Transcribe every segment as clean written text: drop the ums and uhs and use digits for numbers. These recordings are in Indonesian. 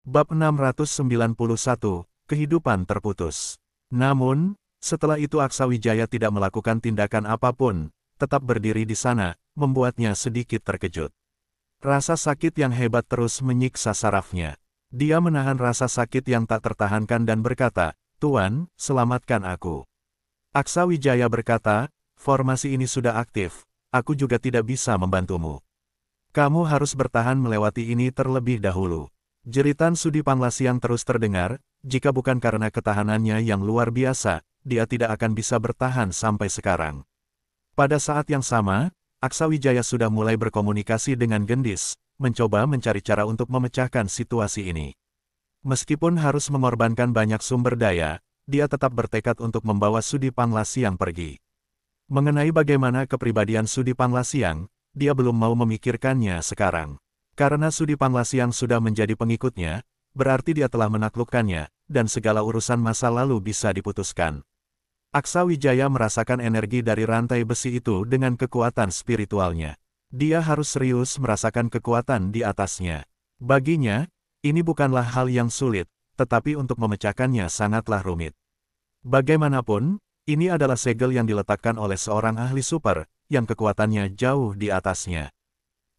Bab 691, Kehidupan Terputus. Namun, setelah itu Aksawijaya tidak melakukan tindakan apapun, tetap berdiri di sana, membuatnya sedikit terkejut. Rasa sakit yang hebat terus menyiksa sarafnya. Dia menahan rasa sakit yang tak tertahankan dan berkata, "Tuan, selamatkan aku." Aksawijaya berkata, "Formasi ini sudah aktif, aku juga tidak bisa membantumu. Kamu harus bertahan melewati ini terlebih dahulu." Jeritan Sudi Panglasiang terus terdengar, jika bukan karena ketahanannya yang luar biasa, dia tidak akan bisa bertahan sampai sekarang. Pada saat yang sama, Aksawijaya sudah mulai berkomunikasi dengan Gendis, mencoba mencari cara untuk memecahkan situasi ini. Meskipun harus mengorbankan banyak sumber daya, dia tetap bertekad untuk membawa Sudi Panglasiang pergi. Mengenai bagaimana kepribadian Sudi Panglasiang, dia belum mau memikirkannya sekarang. Karena Sudi Panglasiang sudah menjadi pengikutnya, berarti dia telah menaklukkannya, dan segala urusan masa lalu bisa diputuskan. Aksawijaya merasakan energi dari rantai besi itu dengan kekuatan spiritualnya. Dia harus serius merasakan kekuatan di atasnya. Baginya, ini bukanlah hal yang sulit, tetapi untuk memecahkannya sangatlah rumit. Bagaimanapun, ini adalah segel yang diletakkan oleh seorang ahli super, yang kekuatannya jauh di atasnya.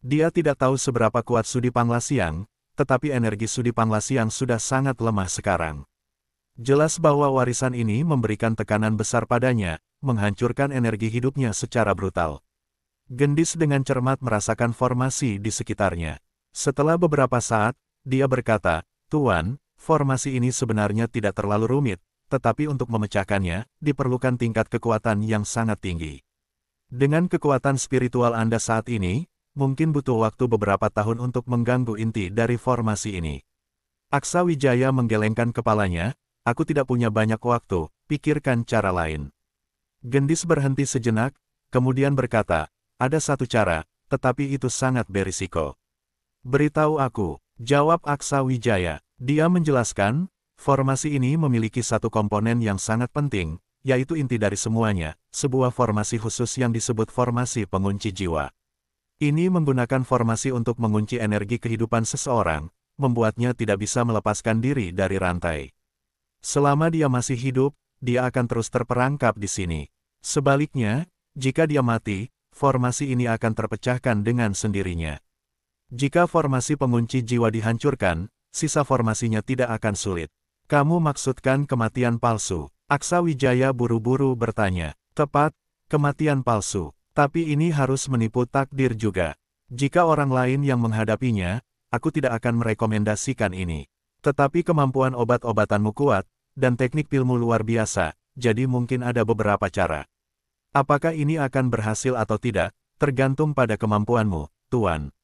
Dia tidak tahu seberapa kuat Sudi Panglasiang, tetapi energi Sudi Panglasiang sudah sangat lemah sekarang. Jelas bahwa warisan ini memberikan tekanan besar padanya, menghancurkan energi hidupnya secara brutal. Gendis dengan cermat merasakan formasi di sekitarnya. Setelah beberapa saat, dia berkata, "Tuan, formasi ini sebenarnya tidak terlalu rumit, tetapi untuk memecahkannya, diperlukan tingkat kekuatan yang sangat tinggi. Dengan kekuatan spiritual Anda saat ini, mungkin butuh waktu beberapa tahun untuk mengganggu inti dari formasi ini." Aksawijaya menggelengkan kepalanya, "Aku tidak punya banyak waktu, pikirkan cara lain." Gendis berhenti sejenak, kemudian berkata, "Ada satu cara, tetapi itu sangat berisiko." "Beritahu aku," jawab Aksawijaya. Dia menjelaskan, formasi ini memiliki satu komponen yang sangat penting, yaitu inti dari semuanya, sebuah formasi khusus yang disebut formasi pengunci jiwa. Ini menggunakan formasi untuk mengunci energi kehidupan seseorang, membuatnya tidak bisa melepaskan diri dari rantai. Selama dia masih hidup, dia akan terus terperangkap di sini. Sebaliknya, jika dia mati, formasi ini akan terpecahkan dengan sendirinya. Jika formasi pengunci jiwa dihancurkan, sisa formasinya tidak akan sulit. "Kamu maksudkan kematian palsu?" Aksawijaya buru-buru bertanya. "Tepat, kematian palsu. Tapi ini harus menipu takdir juga. Jika orang lain yang menghadapinya, aku tidak akan merekomendasikan ini. Tetapi kemampuan obat-obatanmu kuat, dan teknik pilmu luar biasa, jadi mungkin ada beberapa cara. Apakah ini akan berhasil atau tidak, tergantung pada kemampuanmu, Tuan."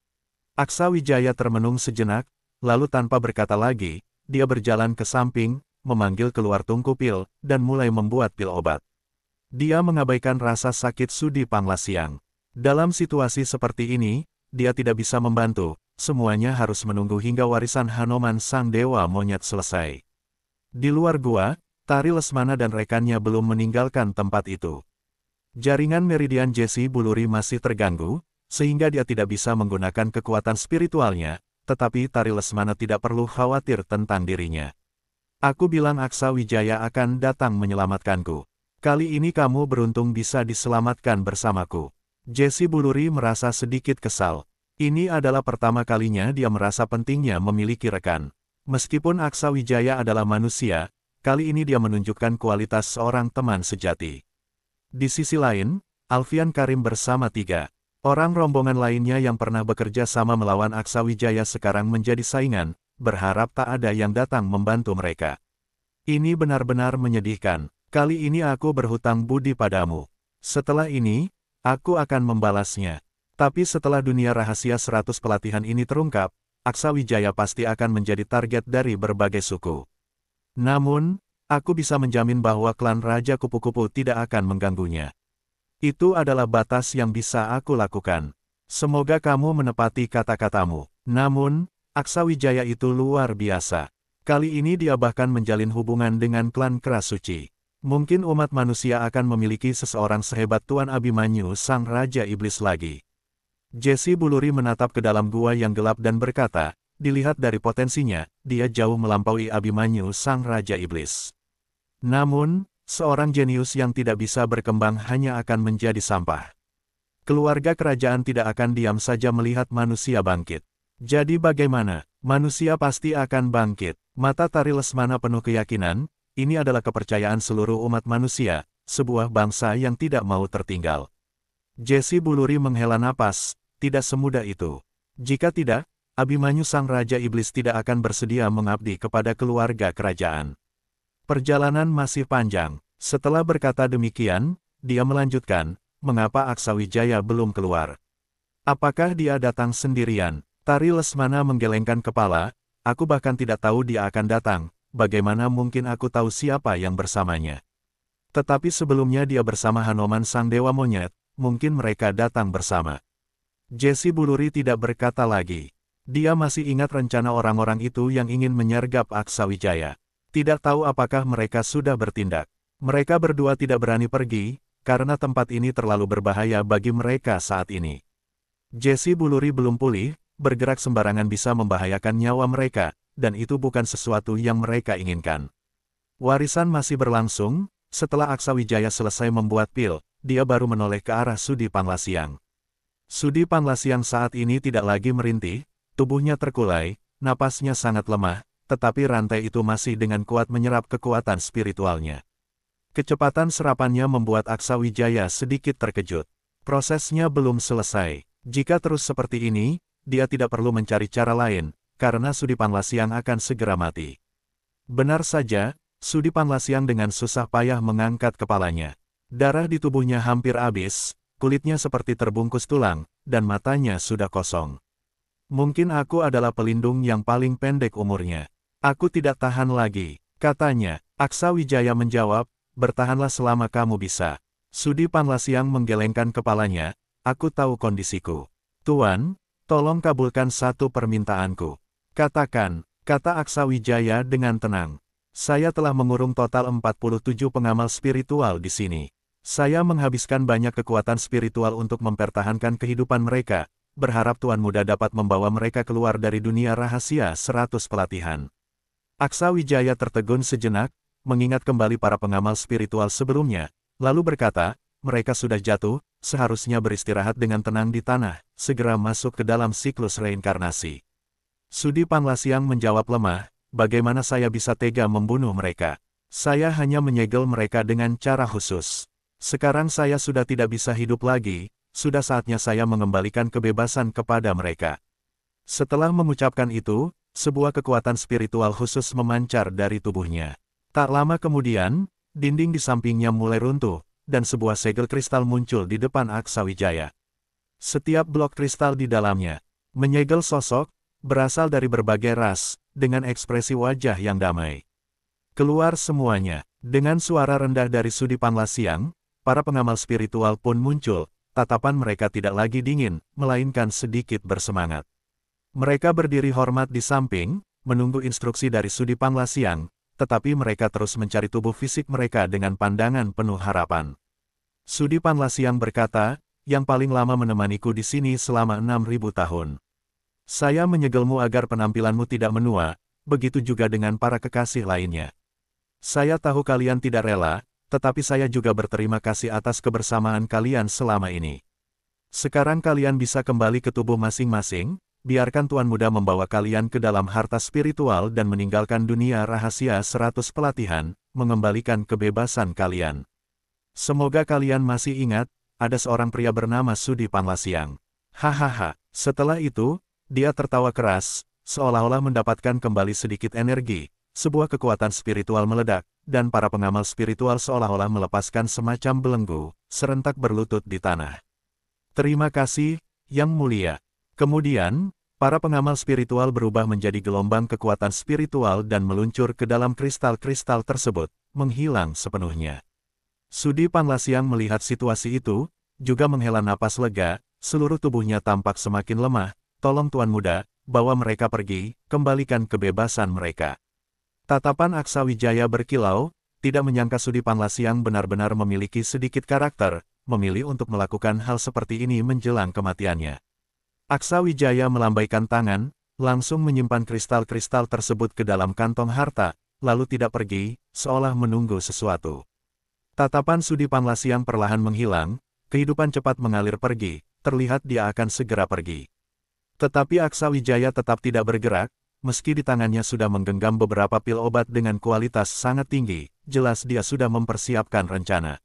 Aksawijaya termenung sejenak, lalu tanpa berkata lagi, dia berjalan ke samping, memanggil keluar tungku pil, dan mulai membuat pil obat. Dia mengabaikan rasa sakit Sudi Panglasiang. Dalam situasi seperti ini, dia tidak bisa membantu, semuanya harus menunggu hingga warisan Hanoman Sang Dewa Monyet selesai. Di luar gua, Tari Lesmana dan rekannya belum meninggalkan tempat itu. Jaringan meridian Jesi Buluri masih terganggu, sehingga dia tidak bisa menggunakan kekuatan spiritualnya, tetapi Tari Lesmana tidak perlu khawatir tentang dirinya. "Aku bilang Aksawijaya akan datang menyelamatkanku. Kali ini kamu beruntung bisa diselamatkan bersamaku." Jesi Buluri merasa sedikit kesal. Ini adalah pertama kalinya dia merasa pentingnya memiliki rekan. Meskipun Aksawijaya adalah manusia, kali ini dia menunjukkan kualitas seorang teman sejati. Di sisi lain, Alfian Karim bersama 3 orang rombongan lainnya yang pernah bekerja sama melawan Aksawijaya sekarang menjadi saingan, berharap tak ada yang datang membantu mereka. "Ini benar-benar menyedihkan. Kali ini aku berhutang budi padamu. Setelah ini, aku akan membalasnya. Tapi setelah dunia rahasia 100 pelatihan ini terungkap, Aksawijaya pasti akan menjadi target dari berbagai suku. Namun, aku bisa menjamin bahwa klan Raja Kupu-Kupu tidak akan mengganggunya. Itu adalah batas yang bisa aku lakukan. Semoga kamu menepati kata-katamu." Namun, Aksawijaya itu luar biasa. Kali ini dia bahkan menjalin hubungan dengan klan Keras Suci. Mungkin umat manusia akan memiliki seseorang sehebat Tuan Abimanyu Sang Raja Iblis lagi. Jesi Buluri menatap ke dalam gua yang gelap dan berkata, dilihat dari potensinya, dia jauh melampaui Abimanyu sang Raja Iblis. Namun, seorang jenius yang tidak bisa berkembang hanya akan menjadi sampah. Keluarga kerajaan tidak akan diam saja melihat manusia bangkit. Jadi bagaimana? Manusia pasti akan bangkit. Mata Tari Lesmana penuh keyakinan, ini adalah kepercayaan seluruh umat manusia, sebuah bangsa yang tidak mau tertinggal. Jesse Buluri menghela napas, tidak semudah itu. Jika tidak, Abimanyu sang Raja Iblis tidak akan bersedia mengabdi kepada keluarga kerajaan. Perjalanan masih panjang. Setelah berkata demikian, dia melanjutkan, mengapa Aksawijaya belum keluar? Apakah dia datang sendirian? Tari Lesmana menggelengkan kepala, aku bahkan tidak tahu dia akan datang, bagaimana mungkin aku tahu siapa yang bersamanya? Tetapi sebelumnya dia bersama Hanoman sang Dewa Monyet, mungkin mereka datang bersama. Jesse Buluri tidak berkata lagi. Dia masih ingat rencana orang-orang itu yang ingin menyergap Aksawijaya. Tidak tahu apakah mereka sudah bertindak. Mereka berdua tidak berani pergi, karena tempat ini terlalu berbahaya bagi mereka saat ini. Jesse Buluri belum pulih, bergerak sembarangan bisa membahayakan nyawa mereka, dan itu bukan sesuatu yang mereka inginkan. Warisan masih berlangsung, setelah Aksawijaya selesai membuat pil, dia baru menoleh ke arah Sudi Panglasiang. Sudi Panglasiang saat ini tidak lagi merintih, tubuhnya terkulai, napasnya sangat lemah, tetapi rantai itu masih dengan kuat menyerap kekuatan spiritualnya. Kecepatan serapannya membuat Aksawijaya sedikit terkejut. Prosesnya belum selesai. Jika terus seperti ini, dia tidak perlu mencari cara lain, karena Sudi Panglasiang akan segera mati. Benar saja, Sudi Panglasiang dengan susah payah mengangkat kepalanya. Darah di tubuhnya hampir habis, kulitnya seperti terbungkus tulang, dan matanya sudah kosong. Mungkin aku adalah pelindung yang paling pendek umurnya. Aku tidak tahan lagi, katanya. Aksawijaya menjawab, bertahanlah selama kamu bisa. Sudi Panglasiang menggelengkan kepalanya, aku tahu kondisiku. Tuan, tolong kabulkan satu permintaanku. Katakan, kata Aksawijaya dengan tenang. Saya telah mengurung total 47 pengamal spiritual di sini. Saya menghabiskan banyak kekuatan spiritual untuk mempertahankan kehidupan mereka, berharap Tuan Muda dapat membawa mereka keluar dari dunia rahasia 100 pelatihan. Aksawijaya tertegun sejenak, mengingat kembali para pengamal spiritual sebelumnya, lalu berkata, mereka sudah jatuh, seharusnya beristirahat dengan tenang di tanah, segera masuk ke dalam siklus reinkarnasi. Sudi Panglasiang menjawab lemah, bagaimana saya bisa tega membunuh mereka? Saya hanya menyegel mereka dengan cara khusus. Sekarang saya sudah tidak bisa hidup lagi, sudah saatnya saya mengembalikan kebebasan kepada mereka. Setelah mengucapkan itu, sebuah kekuatan spiritual khusus memancar dari tubuhnya. Tak lama kemudian, dinding di sampingnya mulai runtuh, dan sebuah segel kristal muncul di depan Aksawijaya. Setiap blok kristal di dalamnya menyegel sosok, berasal dari berbagai ras, dengan ekspresi wajah yang damai. Keluar semuanya, dengan suara rendah dari Sudi Panglasiang, para pengamal spiritual pun muncul, tatapan mereka tidak lagi dingin, melainkan sedikit bersemangat. Mereka berdiri hormat di samping, menunggu instruksi dari Sudi Panglasiang, tetapi mereka terus mencari tubuh fisik mereka dengan pandangan penuh harapan. Sudi Panglasiang berkata, yang paling lama menemaniku di sini selama 6.000 tahun. Saya menyegelmu agar penampilanmu tidak menua, begitu juga dengan para kekasih lainnya. Saya tahu kalian tidak rela, tetapi saya juga berterima kasih atas kebersamaan kalian selama ini. Sekarang kalian bisa kembali ke tubuh masing-masing, biarkan Tuan Muda membawa kalian ke dalam harta spiritual dan meninggalkan dunia rahasia 100 pelatihan, mengembalikan kebebasan kalian. Semoga kalian masih ingat, ada seorang pria bernama Sudi Panglasiang. Hahaha, setelah itu, dia tertawa keras, seolah-olah mendapatkan kembali sedikit energi, sebuah kekuatan spiritual meledak, dan para pengamal spiritual seolah-olah melepaskan semacam belenggu, serentak berlutut di tanah. Terima kasih, Yang Mulia. Kemudian, para pengamal spiritual berubah menjadi gelombang kekuatan spiritual dan meluncur ke dalam kristal-kristal tersebut, menghilang sepenuhnya. Sudi Panglasiang melihat situasi itu, juga menghela napas lega, seluruh tubuhnya tampak semakin lemah. Tolong Tuan Muda, bawa mereka pergi, kembalikan kebebasan mereka. Tatapan Aksawijaya berkilau, tidak menyangka Sudi Panglasiang benar-benar memiliki sedikit karakter, memilih untuk melakukan hal seperti ini menjelang kematiannya. Aksawijaya melambaikan tangan, langsung menyimpan kristal-kristal tersebut ke dalam kantong harta, lalu tidak pergi, seolah menunggu sesuatu. Tatapan Sudi Panglasiang perlahan menghilang, kehidupan cepat mengalir pergi, terlihat dia akan segera pergi. Tetapi Aksa Wijaya tetap tidak bergerak, meski di tangannya sudah menggenggam beberapa pil obat dengan kualitas sangat tinggi, jelas dia sudah mempersiapkan rencana.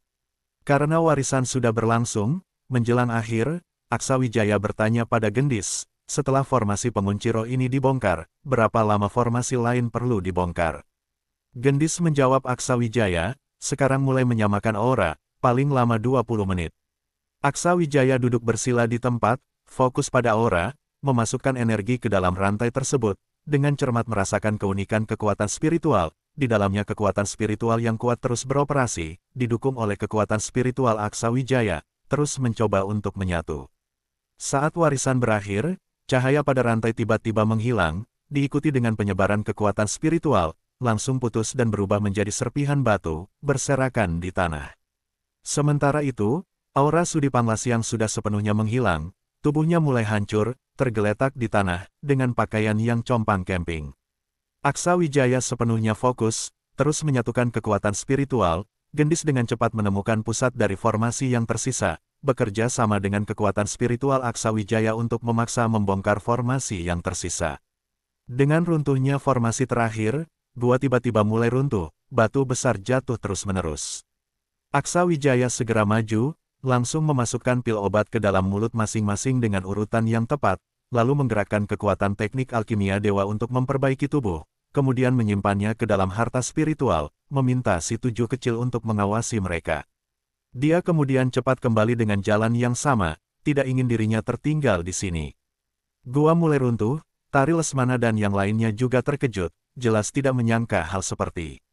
Karena warisan sudah berlangsung, menjelang akhir, Aksa Wijaya bertanya pada Gendis, setelah formasi pengunci roh ini dibongkar, berapa lama formasi lain perlu dibongkar? Gendis menjawab Aksa Wijaya, sekarang mulai menyamakan aura, paling lama 20 menit. Aksa Wijaya duduk bersila di tempat, fokus pada aura, memasukkan energi ke dalam rantai tersebut, dengan cermat merasakan keunikan kekuatan spiritual, di dalamnya kekuatan spiritual yang kuat terus beroperasi, didukung oleh kekuatan spiritual Aksa Wijaya, terus mencoba untuk menyatu. Saat warisan berakhir, cahaya pada rantai tiba-tiba menghilang, diikuti dengan penyebaran kekuatan spiritual, langsung putus dan berubah menjadi serpihan batu, berserakan di tanah. Sementara itu, aura Sudi Panglasiang sudah sepenuhnya menghilang, tubuhnya mulai hancur, tergeletak di tanah, dengan pakaian yang compang-camping. Aksa Wijaya sepenuhnya fokus, terus menyatukan kekuatan spiritual, Gendis dengan cepat menemukan pusat dari formasi yang tersisa, bekerja sama dengan kekuatan spiritual Aksa Wijaya untuk memaksa membongkar formasi yang tersisa. Dengan runtuhnya formasi terakhir, gua tiba-tiba mulai runtuh, batu besar jatuh terus-menerus. Aksa Wijaya segera maju, langsung memasukkan pil obat ke dalam mulut masing-masing dengan urutan yang tepat, lalu menggerakkan kekuatan teknik alkimia dewa untuk memperbaiki tubuh, kemudian menyimpannya ke dalam harta spiritual, meminta si tujuh kecil untuk mengawasi mereka. Dia kemudian cepat kembali dengan jalan yang sama, tidak ingin dirinya tertinggal di sini. Gua mulai runtuh, Tari Lesmana dan yang lainnya juga terkejut, jelas tidak menyangka hal seperti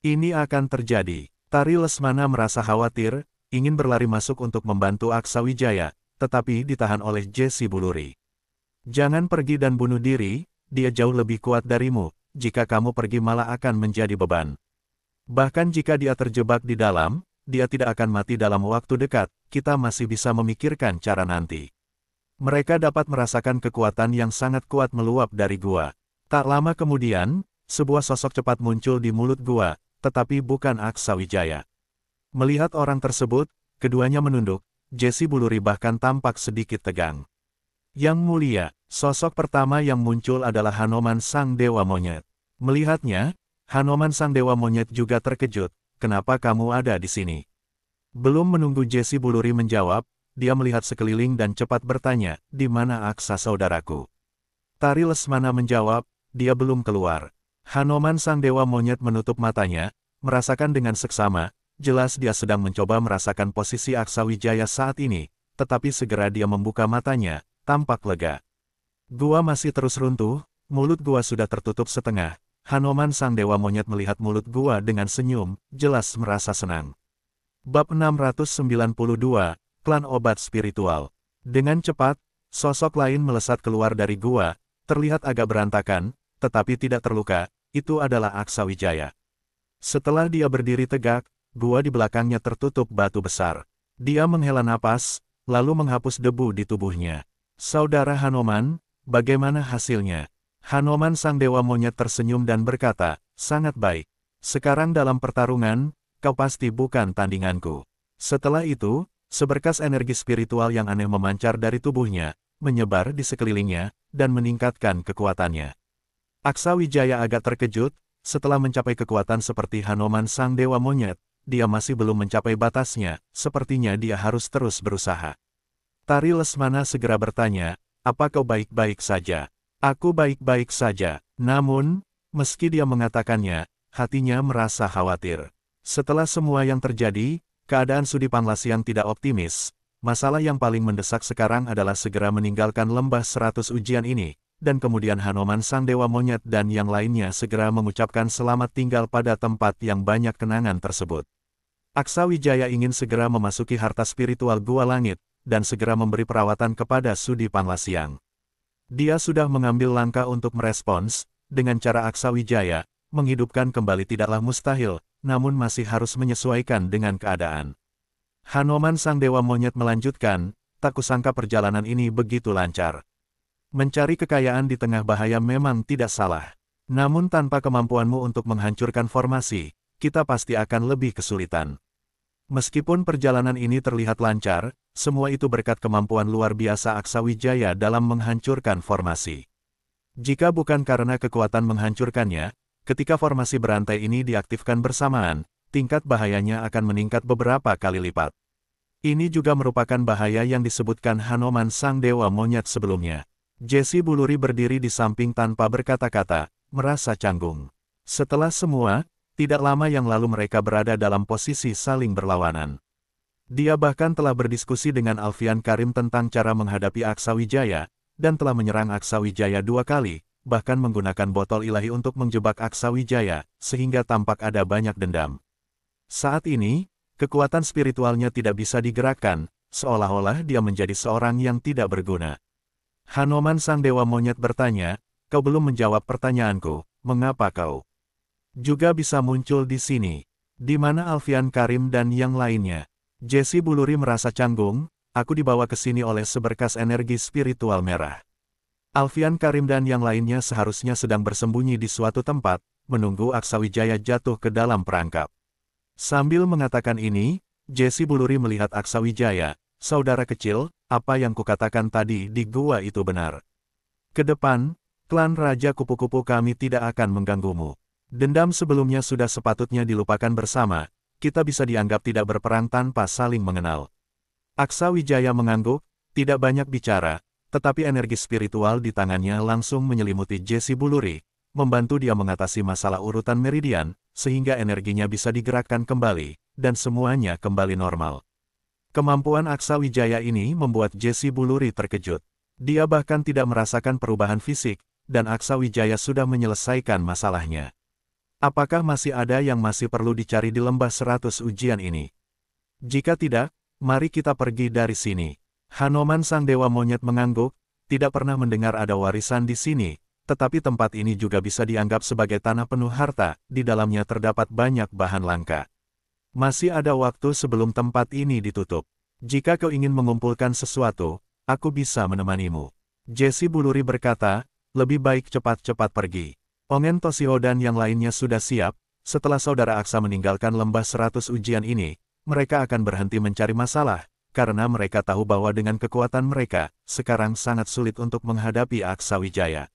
ini akan terjadi. Tari Lesmana merasa khawatir, ingin berlari masuk untuk membantu Aksa Wijaya, tetapi ditahan oleh Jesi Buluri. Jangan pergi dan bunuh diri, dia jauh lebih kuat darimu, jika kamu pergi malah akan menjadi beban. Bahkan jika dia terjebak di dalam, dia tidak akan mati dalam waktu dekat, kita masih bisa memikirkan cara nanti. Mereka dapat merasakan kekuatan yang sangat kuat meluap dari gua. Tak lama kemudian, sebuah sosok cepat muncul di mulut gua, tetapi bukan Aksa Wijaya. Melihat orang tersebut, keduanya menunduk, Jesi Buluri bahkan tampak sedikit tegang. Yang mulia, sosok pertama yang muncul adalah Hanoman Sang Dewa Monyet. Melihatnya, Hanoman Sang Dewa Monyet juga terkejut, kenapa kamu ada di sini? Belum menunggu Jesi Buluri menjawab, dia melihat sekeliling dan cepat bertanya, di mana Aksa saudaraku? Tari Lesmana menjawab, dia belum keluar. Hanoman Sang Dewa Monyet menutup matanya, merasakan dengan seksama, jelas dia sedang mencoba merasakan posisi Aksa Wijaya saat ini, tetapi segera dia membuka matanya, tampak lega. Gua masih terus runtuh, mulut gua sudah tertutup setengah. Hanoman Sang Dewa Monyet melihat mulut gua dengan senyum, jelas merasa senang. Bab 692, Klan Obat Spiritual. Dengan cepat, sosok lain melesat keluar dari gua, terlihat agak berantakan, tetapi tidak terluka, itu adalah Aksa Wijaya. Setelah dia berdiri tegak, gua di belakangnya tertutup batu besar. Dia menghela napas, lalu menghapus debu di tubuhnya. Saudara Hanoman, bagaimana hasilnya? Hanoman Sang Dewa Monyet tersenyum dan berkata, sangat baik. Sekarang dalam pertarungan, kau pasti bukan tandinganku. Setelah itu, seberkas energi spiritual yang aneh memancar dari tubuhnya, menyebar di sekelilingnya, dan meningkatkan kekuatannya. Aksa Wijaya agak terkejut, setelah mencapai kekuatan seperti Hanoman Sang Dewa Monyet, dia masih belum mencapai batasnya, sepertinya dia harus terus berusaha. Tari Lesmana segera bertanya, apa kau baik-baik saja? Aku baik-baik saja, namun, meski dia mengatakannya, hatinya merasa khawatir. Setelah semua yang terjadi, keadaan Sudi Panglasiang tidak optimis. Masalah yang paling mendesak sekarang adalah segera meninggalkan lembah 100 ujian ini, dan kemudian Hanoman Sang Dewa Monyet dan yang lainnya segera mengucapkan selamat tinggal pada tempat yang banyak kenangan tersebut. Aksa Wijaya ingin segera memasuki harta spiritual Gua Langit, dan segera memberi perawatan kepada Sudi Panglasiang. Dia sudah mengambil langkah untuk merespons, dengan cara Aksa Wijaya, menghidupkan kembali tidaklah mustahil, namun masih harus menyesuaikan dengan keadaan. Hanoman Sang Dewa Monyet melanjutkan, tak kusangka perjalanan ini begitu lancar. Mencari kekayaan di tengah bahaya memang tidak salah. Namun tanpa kemampuanmu untuk menghancurkan formasi, kita pasti akan lebih kesulitan. Meskipun perjalanan ini terlihat lancar, semua itu berkat kemampuan luar biasa Aksawijaya dalam menghancurkan formasi. Jika bukan karena kekuatan menghancurkannya, ketika formasi berantai ini diaktifkan bersamaan, tingkat bahayanya akan meningkat beberapa kali lipat. Ini juga merupakan bahaya yang disebutkan Hanoman Sang Dewa Monyet sebelumnya. Jesse Buluri berdiri di samping tanpa berkata-kata, merasa canggung. Setelah semua, tidak lama yang lalu mereka berada dalam posisi saling berlawanan. Dia bahkan telah berdiskusi dengan Alfian Karim tentang cara menghadapi Aksawijaya, dan telah menyerang Aksawijaya 2 kali, bahkan menggunakan botol ilahi untuk menjebak Aksawijaya, sehingga tampak ada banyak dendam. Saat ini, kekuatan spiritualnya tidak bisa digerakkan, seolah-olah dia menjadi seorang yang tidak berguna. Hanoman Sang Dewa Monyet bertanya, kau belum menjawab pertanyaanku, mengapa kau juga bisa muncul di sini? Di mana Alfian Karim dan yang lainnya? Jesse Buluri merasa canggung, aku dibawa ke sini oleh seberkas energi spiritual merah. Alfian Karim dan yang lainnya seharusnya sedang bersembunyi di suatu tempat, menunggu Aksawijaya jatuh ke dalam perangkap. Sambil mengatakan ini, Jesse Buluri melihat Aksawijaya, saudara kecil, apa yang kukatakan tadi di gua itu benar. Ke depan, klan Raja Kupu-Kupu kami tidak akan mengganggumu. Dendam sebelumnya sudah sepatutnya dilupakan bersama, kita bisa dianggap tidak berperang tanpa saling mengenal. Aksawijaya mengangguk, tidak banyak bicara, tetapi energi spiritual di tangannya langsung menyelimuti Jesse Buluri, membantu dia mengatasi masalah urutan meridian, sehingga energinya bisa digerakkan kembali, dan semuanya kembali normal. Kemampuan Aksawijaya ini membuat Jesse Buluri terkejut. Dia bahkan tidak merasakan perubahan fisik, dan Aksawijaya sudah menyelesaikan masalahnya. Apakah masih ada yang masih perlu dicari di lembah 100 ujian ini? Jika tidak, mari kita pergi dari sini. Hanoman Sang Dewa Monyet mengangguk, tidak pernah mendengar ada warisan di sini, tetapi tempat ini juga bisa dianggap sebagai tanah penuh harta, di dalamnya terdapat banyak bahan langka. Masih ada waktu sebelum tempat ini ditutup. Jika kau ingin mengumpulkan sesuatu, aku bisa menemanimu. Jesse Buluri berkata, lebih baik cepat-cepat pergi. Ongen Toshio dan yang lainnya sudah siap, setelah saudara Aksa meninggalkan lembah 100 ujian ini, mereka akan berhenti mencari masalah, karena mereka tahu bahwa dengan kekuatan mereka, sekarang sangat sulit untuk menghadapi Aksawijaya.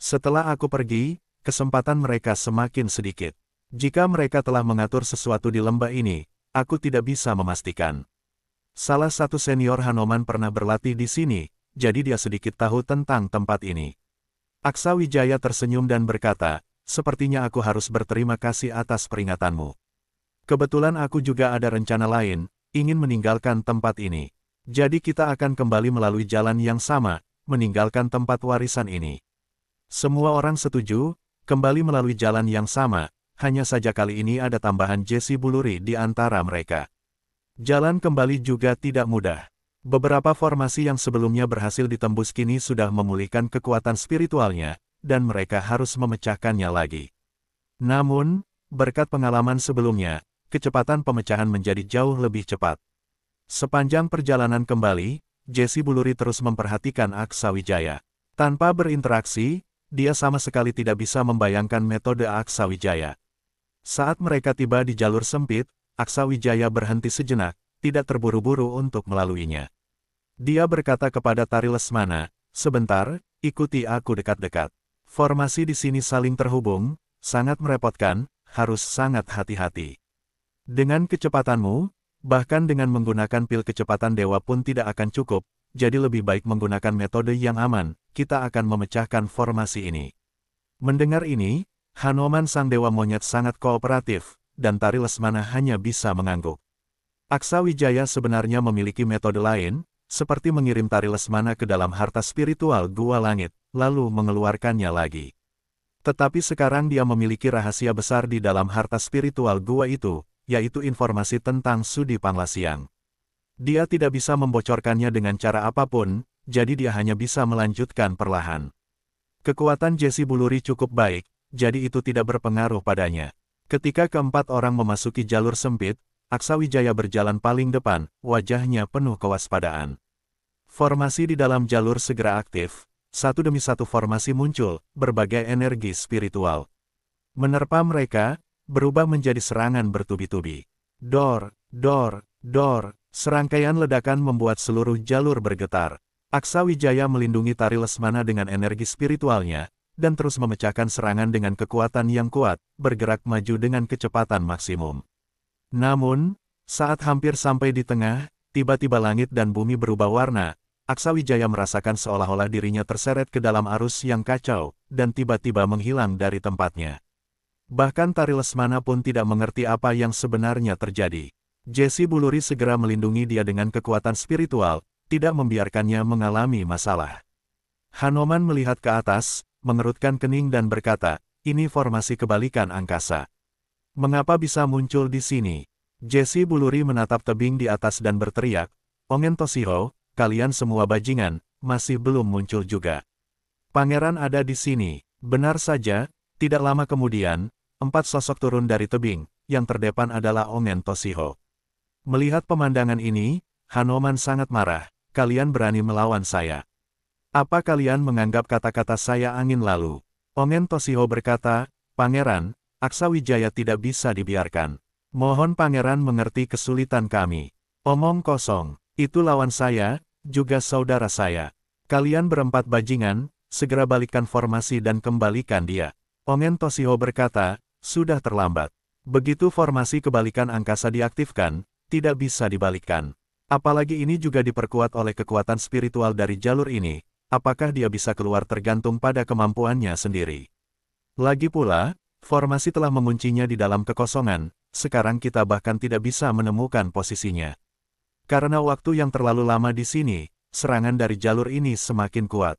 Setelah aku pergi, kesempatan mereka semakin sedikit. Jika mereka telah mengatur sesuatu di lembah ini, aku tidak bisa memastikan. Salah satu senior Hanoman pernah berlatih di sini, jadi dia sedikit tahu tentang tempat ini. Aksawijaya tersenyum dan berkata, sepertinya aku harus berterima kasih atas peringatanmu. Kebetulan aku juga ada rencana lain, ingin meninggalkan tempat ini. Jadi kita akan kembali melalui jalan yang sama, meninggalkan tempat warisan ini. Semua orang setuju, kembali melalui jalan yang sama, hanya saja kali ini ada tambahan Jesse Buluri di antara mereka. Jalan kembali juga tidak mudah. Beberapa formasi yang sebelumnya berhasil ditembus kini sudah memulihkan kekuatan spiritualnya, dan mereka harus memecahkannya lagi. Namun, berkat pengalaman sebelumnya, kecepatan pemecahan menjadi jauh lebih cepat. Sepanjang perjalanan kembali, Jesse Buluri terus memperhatikan Aksawijaya. Tanpa berinteraksi, dia sama sekali tidak bisa membayangkan metode Aksawijaya. Saat mereka tiba di jalur sempit, Aksawijaya berhenti sejenak, tidak terburu-buru untuk melaluinya. Dia berkata kepada Tari Lesmana, sebentar, ikuti aku dekat-dekat. Formasi di sini saling terhubung, sangat merepotkan, harus sangat hati-hati. Dengan kecepatanmu, bahkan dengan menggunakan pil kecepatan dewa pun tidak akan cukup, jadi lebih baik menggunakan metode yang aman, kita akan memecahkan formasi ini. Mendengar ini, Hanoman Sang Dewa Monyet sangat kooperatif, dan Tari Lesmana hanya bisa mengangguk. Aksawijaya sebenarnya memiliki metode lain, seperti mengirim Tari Lesmana ke dalam harta spiritual Gua Langit, lalu mengeluarkannya lagi. Tetapi sekarang dia memiliki rahasia besar di dalam harta spiritual Gua itu, yaitu informasi tentang Sudi Panglasiang. Dia tidak bisa membocorkannya dengan cara apapun, jadi dia hanya bisa melanjutkan perlahan. Kekuatan Jesse Buluri cukup baik, jadi itu tidak berpengaruh padanya. Ketika keempat orang memasuki jalur sempit, Aksawijaya berjalan paling depan, wajahnya penuh kewaspadaan. Formasi di dalam jalur segera aktif, satu demi satu formasi muncul, berbagai energi spiritual menerpa mereka, berubah menjadi serangan bertubi-tubi. Dor, dor, dor, serangkaian ledakan membuat seluruh jalur bergetar. Aksa Wijaya melindungi Tari Lesmana dengan energi spiritualnya, dan terus memecahkan serangan dengan kekuatan yang kuat, bergerak maju dengan kecepatan maksimum. Namun, saat hampir sampai di tengah, tiba-tiba langit dan bumi berubah warna. Aksa Wijaya merasakan seolah-olah dirinya terseret ke dalam arus yang kacau, dan tiba-tiba menghilang dari tempatnya. Bahkan Tari Lesmana pun tidak mengerti apa yang sebenarnya terjadi. Jesse Buluri segera melindungi dia dengan kekuatan spiritual, tidak membiarkannya mengalami masalah. Hanoman melihat ke atas, mengerutkan kening dan berkata, ini formasi kebalikan angkasa. Mengapa bisa muncul di sini? Jesse Buluri menatap tebing di atas dan berteriak, Ongen Toshiro, kalian semua bajingan, masih belum muncul juga. Pangeran ada di sini. Benar saja, tidak lama kemudian, 4 sosok turun dari tebing, yang terdepan adalah Ongen Toshiro. Melihat pemandangan ini, Hanoman sangat marah, kalian berani melawan saya. Apa kalian menganggap kata-kata saya angin lalu? Ongen Toshiro berkata, Pangeran, Aksa Wijaya tidak bisa dibiarkan. Mohon Pangeran mengerti kesulitan kami. Omong kosong. Itu lawan saya, juga saudara saya. Kalian berempat bajingan, segera balikkan formasi dan kembalikan dia. Ongen Toshiro berkata, sudah terlambat. Begitu formasi kebalikan angkasa diaktifkan, tidak bisa dibalikkan. Apalagi ini juga diperkuat oleh kekuatan spiritual dari jalur ini, apakah dia bisa keluar tergantung pada kemampuannya sendiri. Lagi pula, formasi telah menguncinya di dalam kekosongan, sekarang kita bahkan tidak bisa menemukan posisinya. Karena waktu yang terlalu lama di sini, serangan dari jalur ini semakin kuat.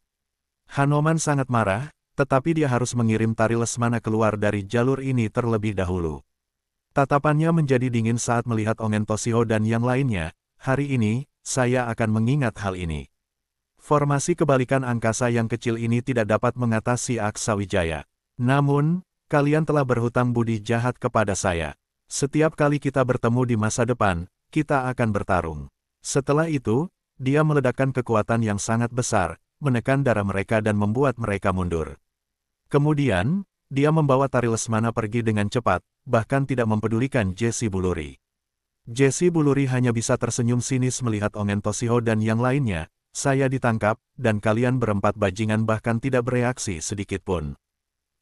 Hanoman sangat marah, tetapi dia harus mengirim Tari Lesmana keluar dari jalur ini terlebih dahulu. Tatapannya menjadi dingin saat melihat Ongen Toshiro dan yang lainnya, hari ini, saya akan mengingat hal ini. Formasi kebalikan angkasa yang kecil ini tidak dapat mengatasi Aksa Wijaya. Namun, kalian telah berhutang budi jahat kepada saya. Setiap kali kita bertemu di masa depan, kita akan bertarung. Setelah itu, dia meledakkan kekuatan yang sangat besar, menekan darah mereka dan membuat mereka mundur. Kemudian, dia membawa Tari Lesmana pergi dengan cepat, bahkan tidak mempedulikan Jesse Buluri. Jesse Buluri hanya bisa tersenyum sinis melihat Ongen Toshiro dan yang lainnya, saya ditangkap, dan kalian berempat bajingan bahkan tidak bereaksi sedikitpun.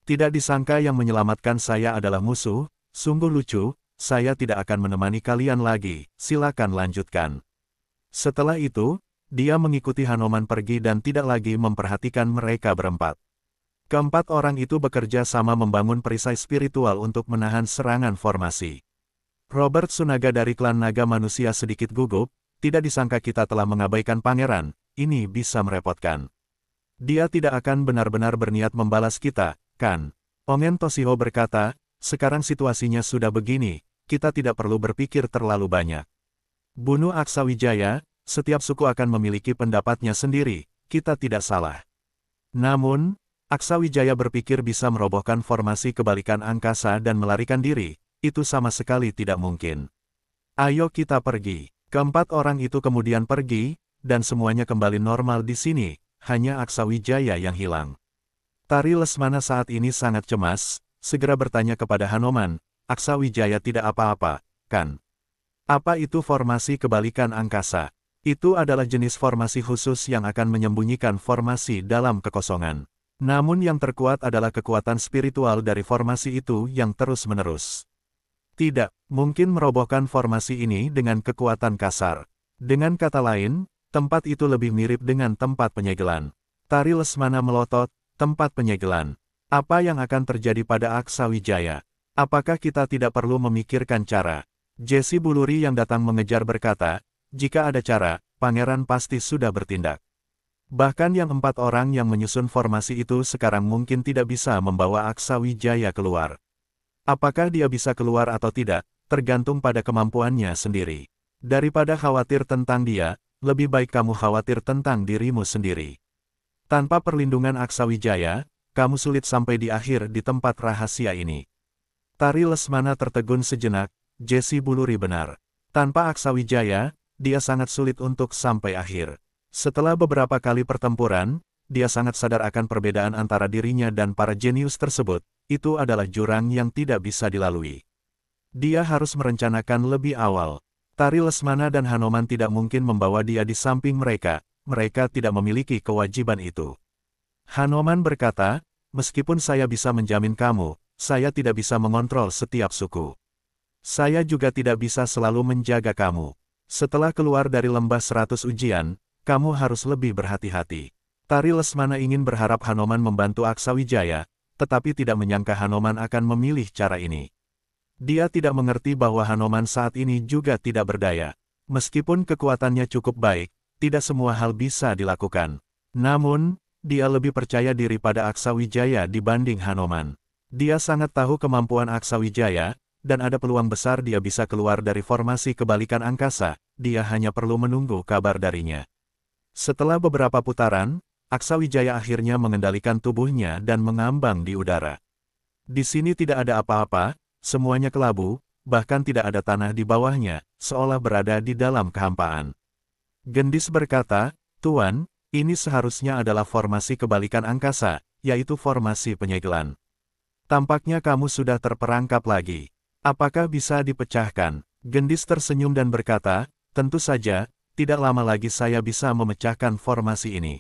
Tidak disangka yang menyelamatkan saya adalah musuh, sungguh lucu. Saya tidak akan menemani kalian lagi, silakan lanjutkan. Setelah itu, dia mengikuti Hanoman pergi dan tidak lagi memperhatikan mereka berempat. Keempat orang itu bekerja sama membangun perisai spiritual untuk menahan serangan formasi. Robert Sunaga dari klan naga manusia sedikit gugup, tidak disangka kita telah mengabaikan pangeran, ini bisa merepotkan. Dia tidak akan benar-benar berniat membalas kita, kan? Ongen Toshiro berkata, sekarang situasinya sudah begini. Kita tidak perlu berpikir terlalu banyak. Bunuh Aksa Wijaya, setiap suku akan memiliki pendapatnya sendiri, kita tidak salah. Namun, Aksa Wijaya berpikir bisa merobohkan formasi kebalikan angkasa dan melarikan diri, itu sama sekali tidak mungkin. Ayo kita pergi. Keempat orang itu kemudian pergi, dan semuanya kembali normal di sini, hanya Aksa Wijaya yang hilang. Tari Lesmana saat ini sangat cemas, segera bertanya kepada Hanoman, Aksa Wijaya tidak apa-apa, kan? Apa itu formasi kebalikan angkasa? Itu adalah jenis formasi khusus yang akan menyembunyikan formasi dalam kekosongan. Namun yang terkuat adalah kekuatan spiritual dari formasi itu yang terus-menerus. Tidak, mungkin merobohkan formasi ini dengan kekuatan kasar. Dengan kata lain, tempat itu lebih mirip dengan tempat penyegelan. Tari Lesmana melotot, tempat penyegelan. Apa yang akan terjadi pada Aksa Wijaya? Apakah kita tidak perlu memikirkan cara? Jesse Buluri yang datang mengejar berkata, jika ada cara, pangeran pasti sudah bertindak. Bahkan yang 4 orang yang menyusun formasi itu sekarang mungkin tidak bisa membawa Aksa Wijaya keluar. Apakah dia bisa keluar atau tidak, tergantung pada kemampuannya sendiri. Daripada khawatir tentang dia, lebih baik kamu khawatir tentang dirimu sendiri. Tanpa perlindungan Aksa Wijaya, kamu sulit sampai di akhir di tempat rahasia ini. Tari Lesmana tertegun sejenak, Jesse Buluri benar. Tanpa Aksa Wijaya, dia sangat sulit untuk sampai akhir. Setelah beberapa kali pertempuran, dia sangat sadar akan perbedaan antara dirinya dan para jenius tersebut, itu adalah jurang yang tidak bisa dilalui. Dia harus merencanakan lebih awal. Tari Lesmana dan Hanoman tidak mungkin membawa dia di samping mereka tidak memiliki kewajiban itu. Hanoman berkata, meskipun saya bisa menjamin kamu, saya tidak bisa mengontrol setiap suku. Saya juga tidak bisa selalu menjaga kamu. Setelah keluar dari lembah 100 ujian, kamu harus lebih berhati-hati. Tari Lesmana ingin berharap Hanoman membantu Aksawijaya, tetapi tidak menyangka Hanoman akan memilih cara ini. Dia tidak mengerti bahwa Hanoman saat ini juga tidak berdaya. Meskipun kekuatannya cukup baik, tidak semua hal bisa dilakukan. Namun, dia lebih percaya diri pada Aksawijaya dibanding Hanoman. Dia sangat tahu kemampuan Aksawijaya, dan ada peluang besar dia bisa keluar dari formasi kebalikan angkasa, dia hanya perlu menunggu kabar darinya. Setelah beberapa putaran, Aksawijaya akhirnya mengendalikan tubuhnya dan mengambang di udara. Di sini tidak ada apa-apa, semuanya kelabu, bahkan tidak ada tanah di bawahnya, seolah berada di dalam kehampaan. Gendis berkata, Tuan, ini seharusnya adalah formasi kebalikan angkasa, yaitu formasi penyegelan. Tampaknya kamu sudah terperangkap lagi. Apakah bisa dipecahkan? Gendis tersenyum dan berkata, tentu saja, tidak lama lagi saya bisa memecahkan formasi ini.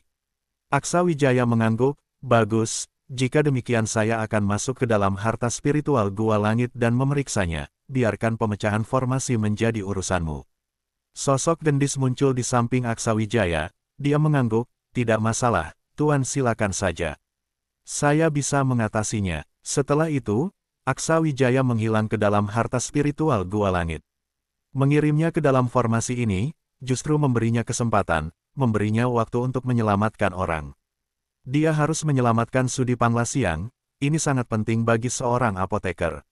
Aksawijaya mengangguk, bagus, jika demikian saya akan masuk ke dalam harta spiritual Gua Langit dan memeriksanya, biarkan pemecahan formasi menjadi urusanmu. Sosok Gendis muncul di samping Aksawijaya, dia mengangguk, tidak masalah, Tuan silakan saja. Saya bisa mengatasinya. Setelah itu, Aksawijaya menghilang ke dalam harta spiritual Gua Langit. Mengirimnya ke dalam formasi ini, justru memberinya kesempatan, memberinya waktu untuk menyelamatkan orang. Dia harus menyelamatkan Sudi Panglasiang, ini sangat penting bagi seorang apoteker.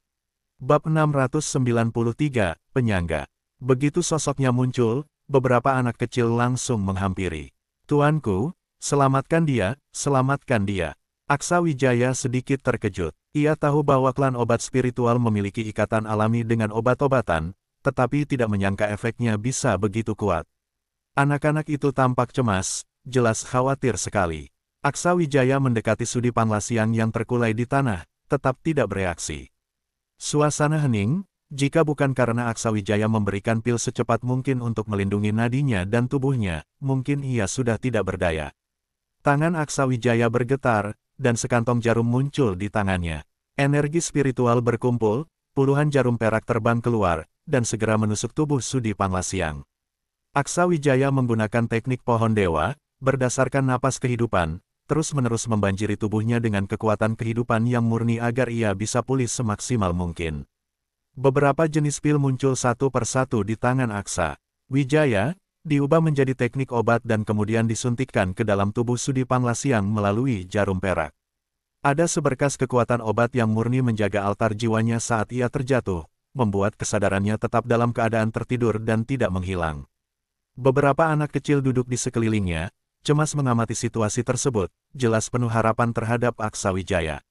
Bab 693, Penyangga. Begitu sosoknya muncul, beberapa anak kecil langsung menghampiri. Tuanku, selamatkan dia, selamatkan dia. Aksawijaya sedikit terkejut. Ia tahu bahwa klan obat spiritual memiliki ikatan alami dengan obat-obatan, tetapi tidak menyangka efeknya bisa begitu kuat. Anak-anak itu tampak cemas, jelas khawatir sekali. Aksawijaya mendekati Sudi Panglasiang yang terkulai di tanah, tetap tidak bereaksi. Suasana hening, jika bukan karena Aksawijaya memberikan pil secepat mungkin untuk melindungi nadinya dan tubuhnya, mungkin ia sudah tidak berdaya. Tangan Aksawijaya bergetar, dan sekantong jarum muncul di tangannya. Energi spiritual berkumpul, puluhan jarum perak terbang keluar, dan segera menusuk tubuh Sudi Panglasiang. Aksawijaya menggunakan teknik pohon dewa, berdasarkan napas kehidupan, terus-menerus membanjiri tubuhnya dengan kekuatan kehidupan yang murni agar ia bisa pulih semaksimal mungkin. Beberapa jenis pil muncul satu persatu di tangan Aksa Wijaya, diubah menjadi teknik obat dan kemudian disuntikkan ke dalam tubuh Sudi Panglasiang melalui jarum perak. Ada seberkas kekuatan obat yang murni menjaga altar jiwanya saat ia terjatuh, membuat kesadarannya tetap dalam keadaan tertidur dan tidak menghilang. Beberapa anak kecil duduk di sekelilingnya, cemas mengamati situasi tersebut, jelas penuh harapan terhadap Aksawijaya.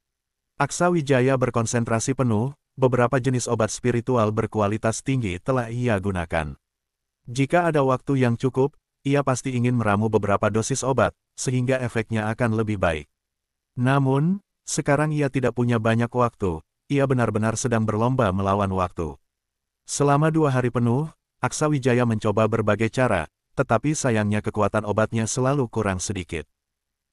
Aksawijaya berkonsentrasi penuh, beberapa jenis obat spiritual berkualitas tinggi telah ia gunakan. Jika ada waktu yang cukup, ia pasti ingin meramu beberapa dosis obat, sehingga efeknya akan lebih baik. Namun, sekarang ia tidak punya banyak waktu, ia benar-benar sedang berlomba melawan waktu. Selama 2 hari penuh, Aksawijaya mencoba berbagai cara, tetapi sayangnya kekuatan obatnya selalu kurang sedikit.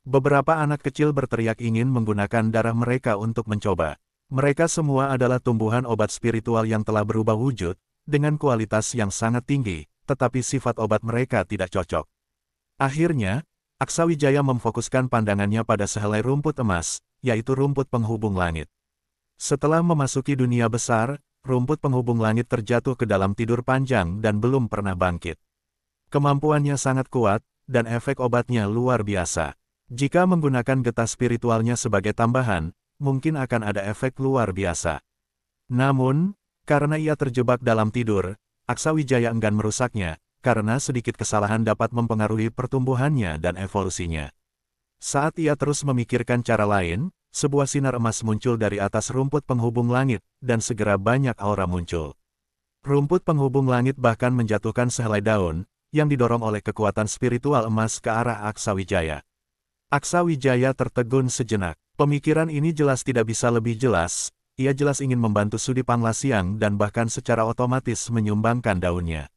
Beberapa anak kecil berteriak ingin menggunakan darah mereka untuk mencoba. Mereka semua adalah tumbuhan obat spiritual yang telah berubah wujud, dengan kualitas yang sangat tinggi, tetapi sifat obat mereka tidak cocok. Akhirnya, Aksawijaya memfokuskan pandangannya pada sehelai rumput emas, yaitu rumput penghubung langit. Setelah memasuki dunia besar, rumput penghubung langit terjatuh ke dalam tidur panjang dan belum pernah bangkit. Kemampuannya sangat kuat, dan efek obatnya luar biasa. Jika menggunakan getah spiritualnya sebagai tambahan, mungkin akan ada efek luar biasa. Namun, karena ia terjebak dalam tidur, Aksawijaya enggan merusaknya, karena sedikit kesalahan dapat mempengaruhi pertumbuhannya dan evolusinya. Saat ia terus memikirkan cara lain, sebuah sinar emas muncul dari atas rumput penghubung langit, dan segera banyak aura muncul. Rumput penghubung langit bahkan menjatuhkan sehelai daun, yang didorong oleh kekuatan spiritual emas ke arah Aksawijaya. Aksawijaya tertegun sejenak. Pemikiran ini jelas tidak bisa lebih jelas. Ia jelas ingin membantu Sudi Panglasiang dan bahkan secara otomatis menyumbangkan daunnya.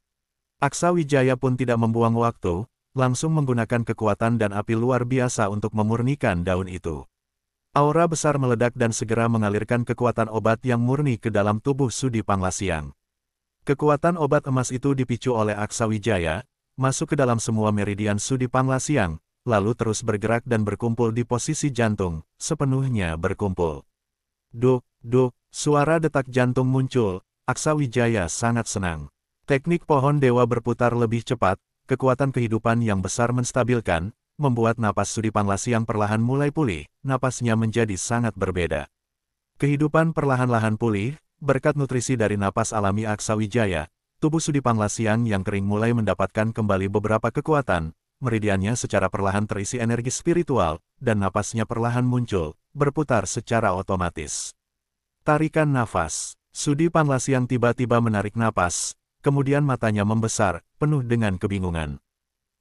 Aksawijaya pun tidak membuang waktu, langsung menggunakan kekuatan dan api luar biasa untuk memurnikan daun itu. Aura besar meledak dan segera mengalirkan kekuatan obat yang murni ke dalam tubuh Sudi Panglasiang. Kekuatan obat emas itu dipicu oleh Aksawijaya, masuk ke dalam semua meridian Sudi Panglasiang, lalu terus bergerak dan berkumpul di posisi jantung, sepenuhnya berkumpul. Duk, duk, suara detak jantung muncul, Aksawijaya sangat senang. Teknik pohon dewa berputar lebih cepat, kekuatan kehidupan yang besar menstabilkan, membuat napas Sudi Panglasiang perlahan mulai pulih, napasnya menjadi sangat berbeda. Kehidupan perlahan-lahan pulih, berkat nutrisi dari napas alami Aksawijaya, tubuh Sudi Panglasiang yang kering mulai mendapatkan kembali beberapa kekuatan, meridiannya secara perlahan terisi energi spiritual, dan napasnya perlahan muncul, berputar secara otomatis. Tarikan nafas. Sudi Panglasiang tiba-tiba menarik napas, kemudian matanya membesar, penuh dengan kebingungan.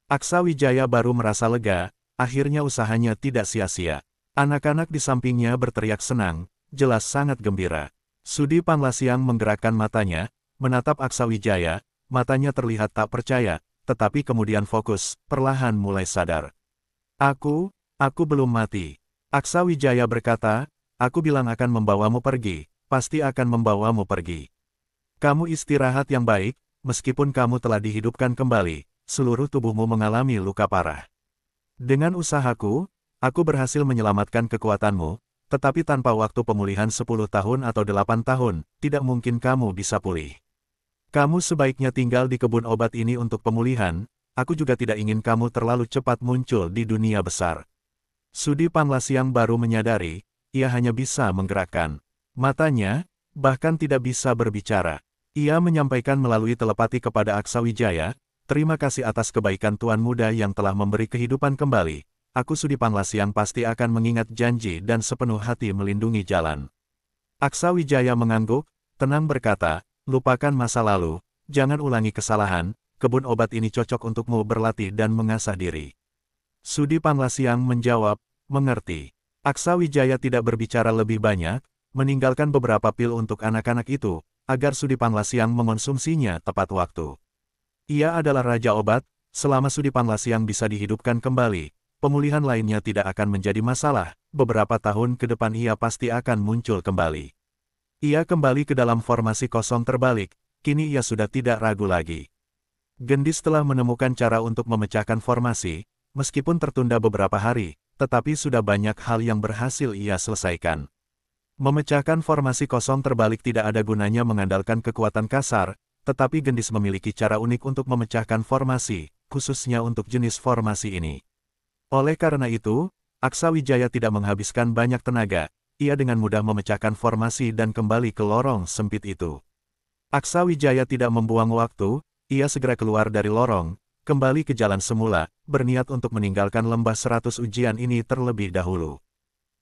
Aksawijaya baru merasa lega, akhirnya usahanya tidak sia-sia. Anak-anak di sampingnya berteriak senang, jelas sangat gembira. Sudi Panglasiang menggerakkan matanya, menatap Aksawijaya, matanya terlihat tak percaya, tetapi kemudian fokus, perlahan mulai sadar. Aku belum mati. Aksawijaya berkata, aku bilang akan membawamu pergi, pasti akan membawamu pergi. Kamu istirahat yang baik, meskipun kamu telah dihidupkan kembali, seluruh tubuhmu mengalami luka parah. Dengan usahaku, aku berhasil menyelamatkan kekuatanmu, tetapi tanpa waktu pemulihan 10 tahun atau 8 tahun, tidak mungkin kamu bisa pulih. Kamu sebaiknya tinggal di kebun obat ini untuk pemulihan, aku juga tidak ingin kamu terlalu cepat muncul di dunia besar. Sudi Panglasiang baru menyadari, ia hanya bisa menggerakkan matanya, bahkan tidak bisa berbicara. Ia menyampaikan melalui telepati kepada Aksawijaya, terima kasih atas kebaikan Tuan Muda yang telah memberi kehidupan kembali. Aku Sudi Panglasiang pasti akan mengingat janji dan sepenuh hati melindungi jalan. Aksawijaya mengangguk, tenang berkata, lupakan masa lalu, jangan ulangi kesalahan, kebun obat ini cocok untukmu berlatih dan mengasah diri. Sudi Panglasiang menjawab, mengerti. Aksawijaya tidak berbicara lebih banyak, meninggalkan beberapa pil untuk anak-anak itu, agar Sudi Panglasiang mengonsumsinya tepat waktu. Ia adalah Raja Obat, selama Sudi Panglasiang bisa dihidupkan kembali, pemulihan lainnya tidak akan menjadi masalah, beberapa tahun ke depan ia pasti akan muncul kembali. Ia kembali ke dalam formasi kosong terbalik, kini ia sudah tidak ragu lagi. Gendis telah menemukan cara untuk memecahkan formasi, meskipun tertunda beberapa hari, tetapi sudah banyak hal yang berhasil ia selesaikan. Memecahkan formasi kosong terbalik tidak ada gunanya mengandalkan kekuatan kasar, tetapi Gendis memiliki cara unik untuk memecahkan formasi, khususnya untuk jenis formasi ini. Oleh karena itu, Aksawijaya tidak menghabiskan banyak tenaga, ia dengan mudah memecahkan formasi dan kembali ke lorong sempit itu. Aksawijaya tidak membuang waktu, ia segera keluar dari lorong, kembali ke jalan semula, berniat untuk meninggalkan lembah 100 ujian ini terlebih dahulu.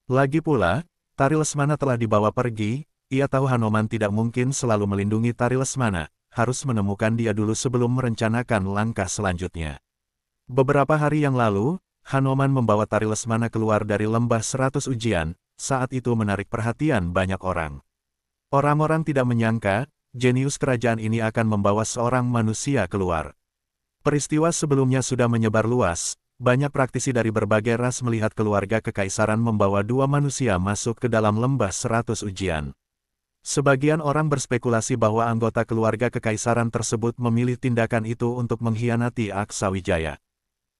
Lagi pula, Tari Lesmana telah dibawa pergi, ia tahu Hanoman tidak mungkin selalu melindungi Tari Lesmana, harus menemukan dia dulu sebelum merencanakan langkah selanjutnya. Beberapa hari yang lalu, Hanoman membawa Tari Lesmana keluar dari lembah 100 ujian, saat itu menarik perhatian banyak orang. Orang-orang tidak menyangka, jenius kerajaan ini akan membawa seorang manusia keluar. Peristiwa sebelumnya sudah menyebar luas, banyak praktisi dari berbagai ras melihat keluarga kekaisaran membawa 2 manusia masuk ke dalam lembah 100 ujian. Sebagian orang berspekulasi bahwa anggota keluarga kekaisaran tersebut memilih tindakan itu untuk mengkhianati Aksawijaya.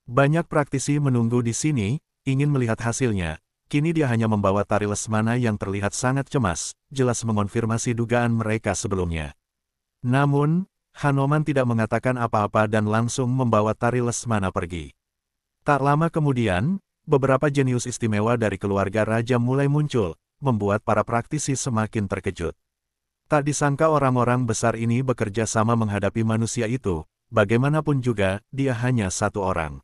Banyak praktisi menunggu di sini, ingin melihat hasilnya. Kini dia hanya membawa Tari Lesmana yang terlihat sangat cemas, jelas mengonfirmasi dugaan mereka sebelumnya. Namun, Hanoman tidak mengatakan apa-apa dan langsung membawa Tari Lesmana pergi. Tak lama kemudian, beberapa jenius istimewa dari keluarga raja mulai muncul, membuat para praktisi semakin terkejut. Tak disangka orang-orang besar ini bekerja sama menghadapi manusia itu, bagaimanapun juga, dia hanya satu orang.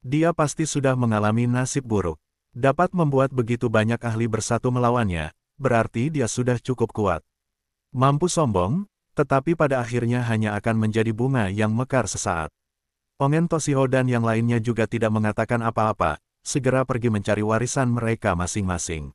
Dia pasti sudah mengalami nasib buruk. Dapat membuat begitu banyak ahli bersatu melawannya, berarti dia sudah cukup kuat. Mampu sombong, tetapi pada akhirnya hanya akan menjadi bunga yang mekar sesaat. Ongen Toshiho dan yang lainnya juga tidak mengatakan apa-apa, segera pergi mencari warisan mereka masing-masing.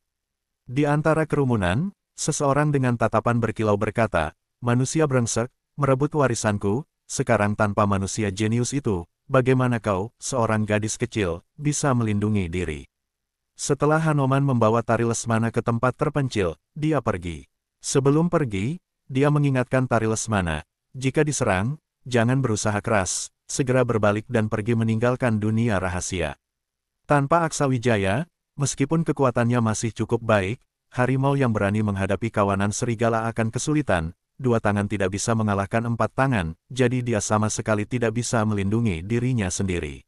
Di antara kerumunan, seseorang dengan tatapan berkilau berkata, "Manusia brengsek, merebut warisanku, sekarang tanpa manusia jenius itu, bagaimana kau, seorang gadis kecil, bisa melindungi diri?" Setelah Hanoman membawa Tari Lesmana ke tempat terpencil, dia pergi. Sebelum pergi, dia mengingatkan Tari Lesmana, "Jika diserang, jangan berusaha keras, segera berbalik dan pergi meninggalkan dunia rahasia." Tanpa Aksawijaya, meskipun kekuatannya masih cukup baik, harimau yang berani menghadapi kawanan serigala akan kesulitan. 2 tangan tidak bisa mengalahkan 4 tangan, jadi dia sama sekali tidak bisa melindungi dirinya sendiri.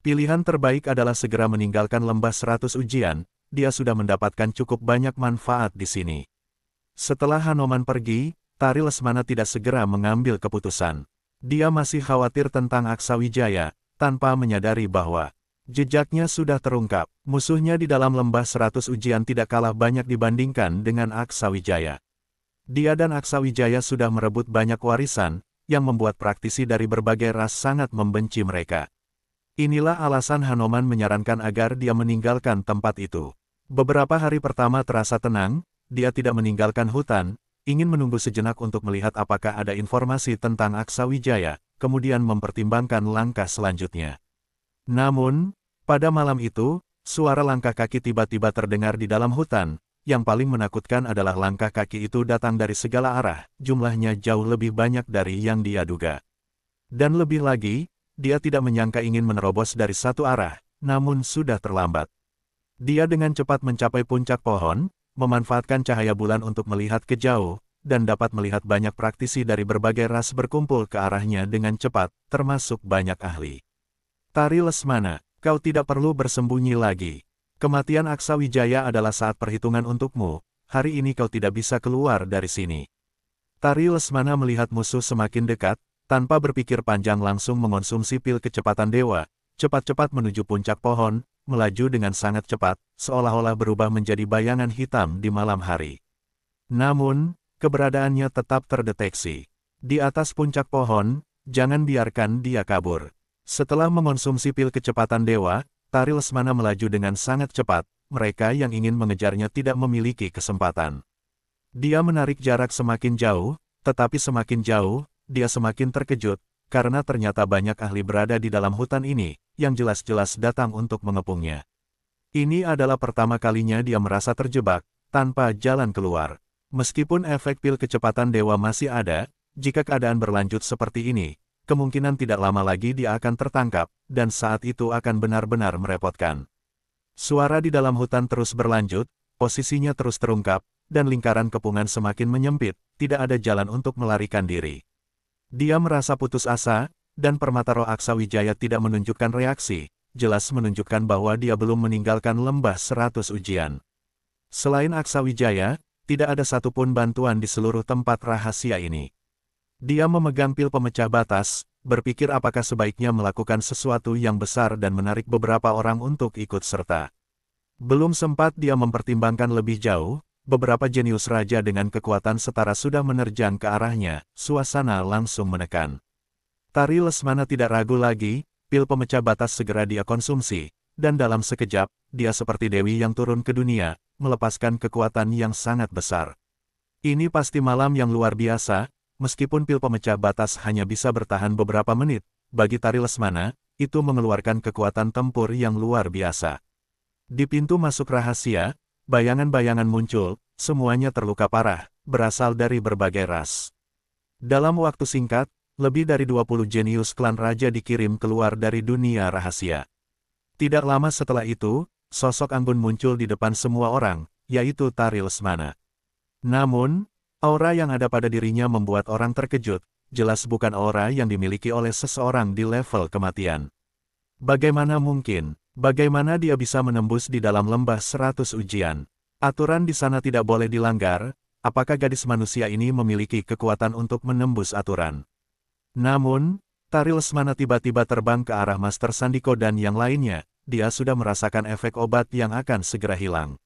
Pilihan terbaik adalah segera meninggalkan lembah 100 ujian, dia sudah mendapatkan cukup banyak manfaat di sini. Setelah Hanoman pergi, Tari Lesmana tidak segera mengambil keputusan. Dia masih khawatir tentang Aksawijaya, tanpa menyadari bahwa jejaknya sudah terungkap. Musuhnya di dalam lembah 100 ujian tidak kalah banyak dibandingkan dengan Aksawijaya. Dia dan Aksawijaya sudah merebut banyak warisan, yang membuat praktisi dari berbagai ras sangat membenci mereka. Inilah alasan Hanoman menyarankan agar dia meninggalkan tempat itu. Beberapa hari pertama terasa tenang, dia tidak meninggalkan hutan, ingin menunggu sejenak untuk melihat apakah ada informasi tentang Aksawijaya, kemudian mempertimbangkan langkah selanjutnya. Namun, pada malam itu, suara langkah kaki tiba-tiba terdengar di dalam hutan. Yang paling menakutkan adalah langkah kaki itu datang dari segala arah, jumlahnya jauh lebih banyak dari yang dia duga. Dan lebih lagi, dia tidak menyangka ingin menerobos dari satu arah, namun sudah terlambat. Dia dengan cepat mencapai puncak pohon, memanfaatkan cahaya bulan untuk melihat ke jauh, dan dapat melihat banyak praktisi dari berbagai ras berkumpul ke arahnya dengan cepat, termasuk banyak ahli. "Tari Lesmana, kau tidak perlu bersembunyi lagi. Kematian Aksawijaya adalah saat perhitungan untukmu, hari ini kau tidak bisa keluar dari sini." Tari Lesmana melihat musuh semakin dekat, tanpa berpikir panjang langsung mengonsumsi pil kecepatan dewa, cepat-cepat menuju puncak pohon, melaju dengan sangat cepat, seolah-olah berubah menjadi bayangan hitam di malam hari. Namun, keberadaannya tetap terdeteksi. Di atas puncak pohon, jangan biarkan dia kabur. Setelah mengonsumsi pil kecepatan dewa, Tari Lesmana melaju dengan sangat cepat, mereka yang ingin mengejarnya tidak memiliki kesempatan. Dia menarik jarak semakin jauh, tetapi semakin jauh, dia semakin terkejut, karena ternyata banyak ahli berada di dalam hutan ini, yang jelas-jelas datang untuk mengepungnya. Ini adalah pertama kalinya dia merasa terjebak, tanpa jalan keluar. Meskipun efek pil kecepatan dewa masih ada, jika keadaan berlanjut seperti ini, kemungkinan tidak lama lagi dia akan tertangkap, dan saat itu akan benar-benar merepotkan. Suara di dalam hutan terus berlanjut, posisinya terus terungkap, dan lingkaran kepungan semakin menyempit, tidak ada jalan untuk melarikan diri. Dia merasa putus asa, dan permata roh Aksawijaya tidak menunjukkan reaksi, jelas menunjukkan bahwa dia belum meninggalkan lembah 100 ujian. Selain Aksawijaya, tidak ada satupun bantuan di seluruh tempat rahasia ini. Dia memegang pil pemecah batas, berpikir apakah sebaiknya melakukan sesuatu yang besar dan menarik beberapa orang untuk ikut serta. Belum sempat dia mempertimbangkan lebih jauh, beberapa jenius raja dengan kekuatan setara sudah menerjang ke arahnya, suasana langsung menekan. Tari Lesmana tidak ragu lagi, pil pemecah batas segera dia konsumsi, dan dalam sekejap, dia seperti dewi yang turun ke dunia, melepaskan kekuatan yang sangat besar. Ini pasti malam yang luar biasa. Meskipun pil pemecah batas hanya bisa bertahan beberapa menit, bagi Tari Lesmana, itu mengeluarkan kekuatan tempur yang luar biasa. Di pintu masuk rahasia, bayangan-bayangan muncul, semuanya terluka parah, berasal dari berbagai ras. Dalam waktu singkat, lebih dari 20 jenius klan raja dikirim keluar dari dunia rahasia. Tidak lama setelah itu, sosok anggun muncul di depan semua orang, yaitu Tari Lesmana. Namun, aura yang ada pada dirinya membuat orang terkejut, jelas bukan aura yang dimiliki oleh seseorang di level kematian. Bagaimana mungkin? Bagaimana dia bisa menembus di dalam lembah 100 ujian? Aturan di sana tidak boleh dilanggar, apakah gadis manusia ini memiliki kekuatan untuk menembus aturan? Namun, Tari Lesmana tiba-tiba terbang ke arah Master Sandiko dan yang lainnya, dia sudah merasakan efek obat yang akan segera hilang.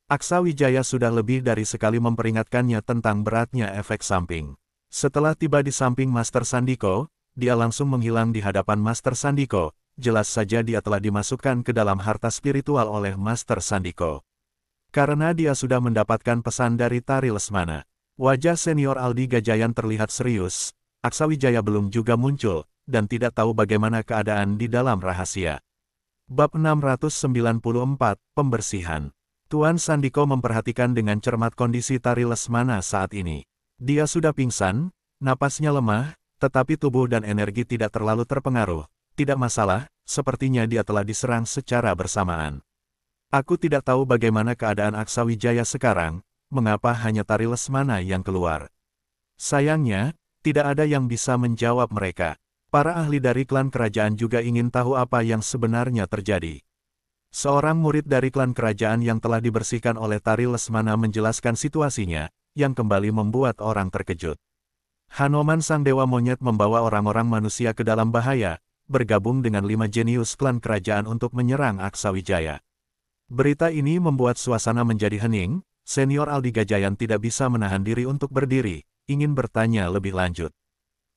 Aksawijaya sudah lebih dari sekali memperingatkannya tentang beratnya efek samping. Setelah tiba di samping Master Sandiko, dia langsung menghilang di hadapan Master Sandiko, jelas saja dia telah dimasukkan ke dalam harta spiritual oleh Master Sandiko. Karena dia sudah mendapatkan pesan dari Tari Lesmana. Wajah senior Aldi Gajayan terlihat serius, Aksawijaya belum juga muncul, dan tidak tahu bagaimana keadaan di dalam rahasia. Bab 694, Pembersihan. Tuan Sandiko memperhatikan dengan cermat kondisi Tari Lesmana saat ini. Dia sudah pingsan, napasnya lemah, tetapi tubuh dan energi tidak terlalu terpengaruh. Tidak masalah, sepertinya dia telah diserang secara bersamaan. Aku tidak tahu bagaimana keadaan Aksawijaya sekarang, mengapa hanya Tari Lesmana yang keluar. Sayangnya, tidak ada yang bisa menjawab mereka. Para ahli dari klan kerajaan juga ingin tahu apa yang sebenarnya terjadi. Seorang murid dari klan kerajaan yang telah dibersihkan oleh Tari Lesmana menjelaskan situasinya, yang kembali membuat orang terkejut. Hanoman Sang Dewa Monyet membawa orang-orang manusia ke dalam bahaya, bergabung dengan 5 jenius klan kerajaan untuk menyerang Aksawijaya. Berita ini membuat suasana menjadi hening, senior Aldi Gajayan tidak bisa menahan diri untuk berdiri, ingin bertanya lebih lanjut.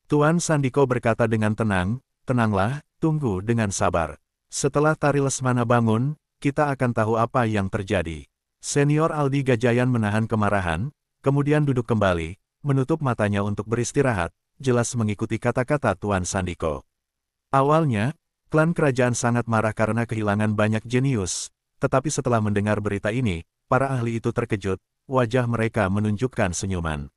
Tuan Sandiko berkata dengan tenang, tenanglah, tunggu dengan sabar. Setelah Tari Lesmana bangun, kita akan tahu apa yang terjadi. Senior Aldi Gajayan menahan kemarahan, kemudian duduk kembali, menutup matanya untuk beristirahat, jelas mengikuti kata-kata Tuan Sandiko. Awalnya, klan kerajaan sangat marah karena kehilangan banyak jenius. Tetapi setelah mendengar berita ini, para ahli itu terkejut, wajah mereka menunjukkan senyuman.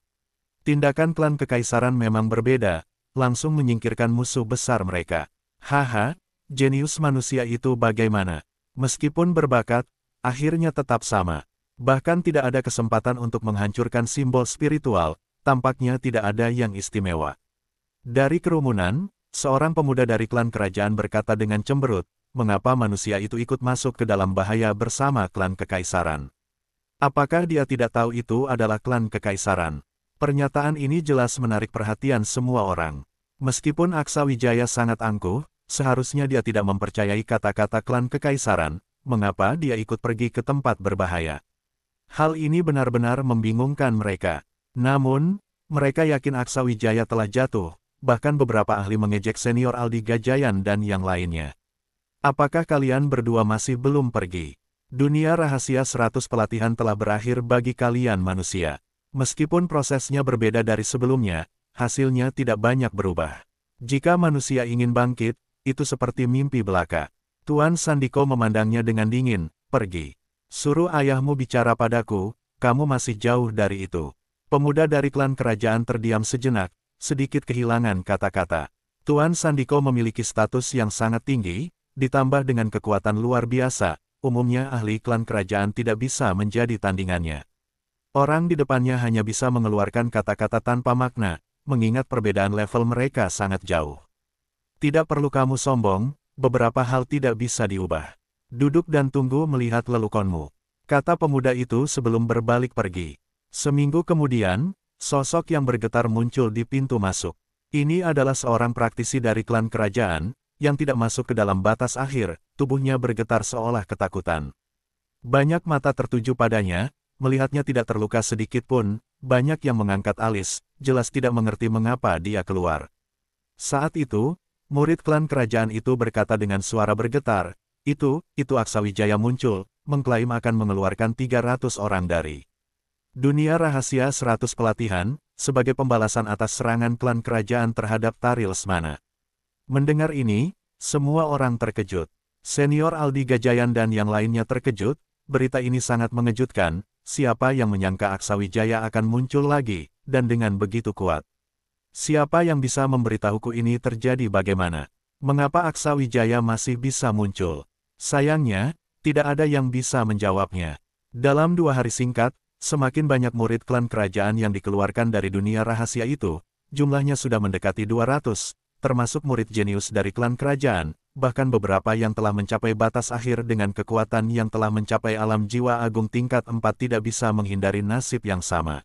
Tindakan klan kekaisaran memang berbeda, langsung menyingkirkan musuh besar mereka. Haha, jenius manusia itu bagaimana? Meskipun berbakat, akhirnya tetap sama. Bahkan tidak ada kesempatan untuk menghancurkan simbol spiritual, tampaknya tidak ada yang istimewa. Dari kerumunan, seorang pemuda dari klan kerajaan berkata dengan cemberut, mengapa manusia itu ikut masuk ke dalam bahaya bersama klan kekaisaran? Apakah dia tidak tahu itu adalah klan kekaisaran? Pernyataan ini jelas menarik perhatian semua orang. Meskipun Aksawijaya sangat angkuh, seharusnya dia tidak mempercayai kata-kata klan kekaisaran, mengapa dia ikut pergi ke tempat berbahaya. Hal ini benar-benar membingungkan mereka. Namun, mereka yakin Aksawijaya telah jatuh, bahkan beberapa ahli mengejek senior Aldi Gajayan dan yang lainnya. Apakah kalian berdua masih belum pergi? Dunia rahasia 100 pelatihan telah berakhir bagi kalian manusia. Meskipun prosesnya berbeda dari sebelumnya, hasilnya tidak banyak berubah. Jika manusia ingin bangkit, itu seperti mimpi belaka. Tuan Sandiko memandangnya dengan dingin, pergi. Suruh ayahmu bicara padaku, kamu masih jauh dari itu. Pemuda dari klan kerajaan terdiam sejenak, sedikit kehilangan kata-kata. Tuan Sandiko memiliki status yang sangat tinggi, ditambah dengan kekuatan luar biasa, umumnya ahli klan kerajaan tidak bisa menjadi tandingannya. Orang di depannya hanya bisa mengeluarkan kata-kata tanpa makna, mengingat perbedaan level mereka sangat jauh. Tidak perlu kamu sombong, beberapa hal tidak bisa diubah. Duduk dan tunggu melihat lelukonmu, kata pemuda itu sebelum berbalik pergi. Seminggu kemudian, sosok yang bergetar muncul di pintu masuk. Ini adalah seorang praktisi dari klan kerajaan, yang tidak masuk ke dalam batas akhir, tubuhnya bergetar seolah ketakutan. Banyak mata tertuju padanya, melihatnya tidak terluka sedikit pun, banyak yang mengangkat alis, jelas tidak mengerti mengapa dia keluar. Saat itu, murid klan kerajaan itu berkata dengan suara bergetar, itu Aksawijaya muncul, mengklaim akan mengeluarkan 300 orang dari dunia rahasia 100 pelatihan, sebagai pembalasan atas serangan klan kerajaan terhadap Tari Lesmana. Mendengar ini, semua orang terkejut. Senior Aldi Gajayan dan yang lainnya terkejut, berita ini sangat mengejutkan, siapa yang menyangka Aksawijaya akan muncul lagi, dan dengan begitu kuat. Siapa yang bisa memberitahuku ini terjadi bagaimana? Mengapa Aksawijaya masih bisa muncul? Sayangnya, tidak ada yang bisa menjawabnya. Dalam 2 hari singkat, semakin banyak murid klan kerajaan yang dikeluarkan dari dunia rahasia itu, jumlahnya sudah mendekati 200, termasuk murid jenius dari klan kerajaan, bahkan beberapa yang telah mencapai batas akhir dengan kekuatan yang telah mencapai alam jiwa agung tingkat 4 tidak bisa menghindari nasib yang sama.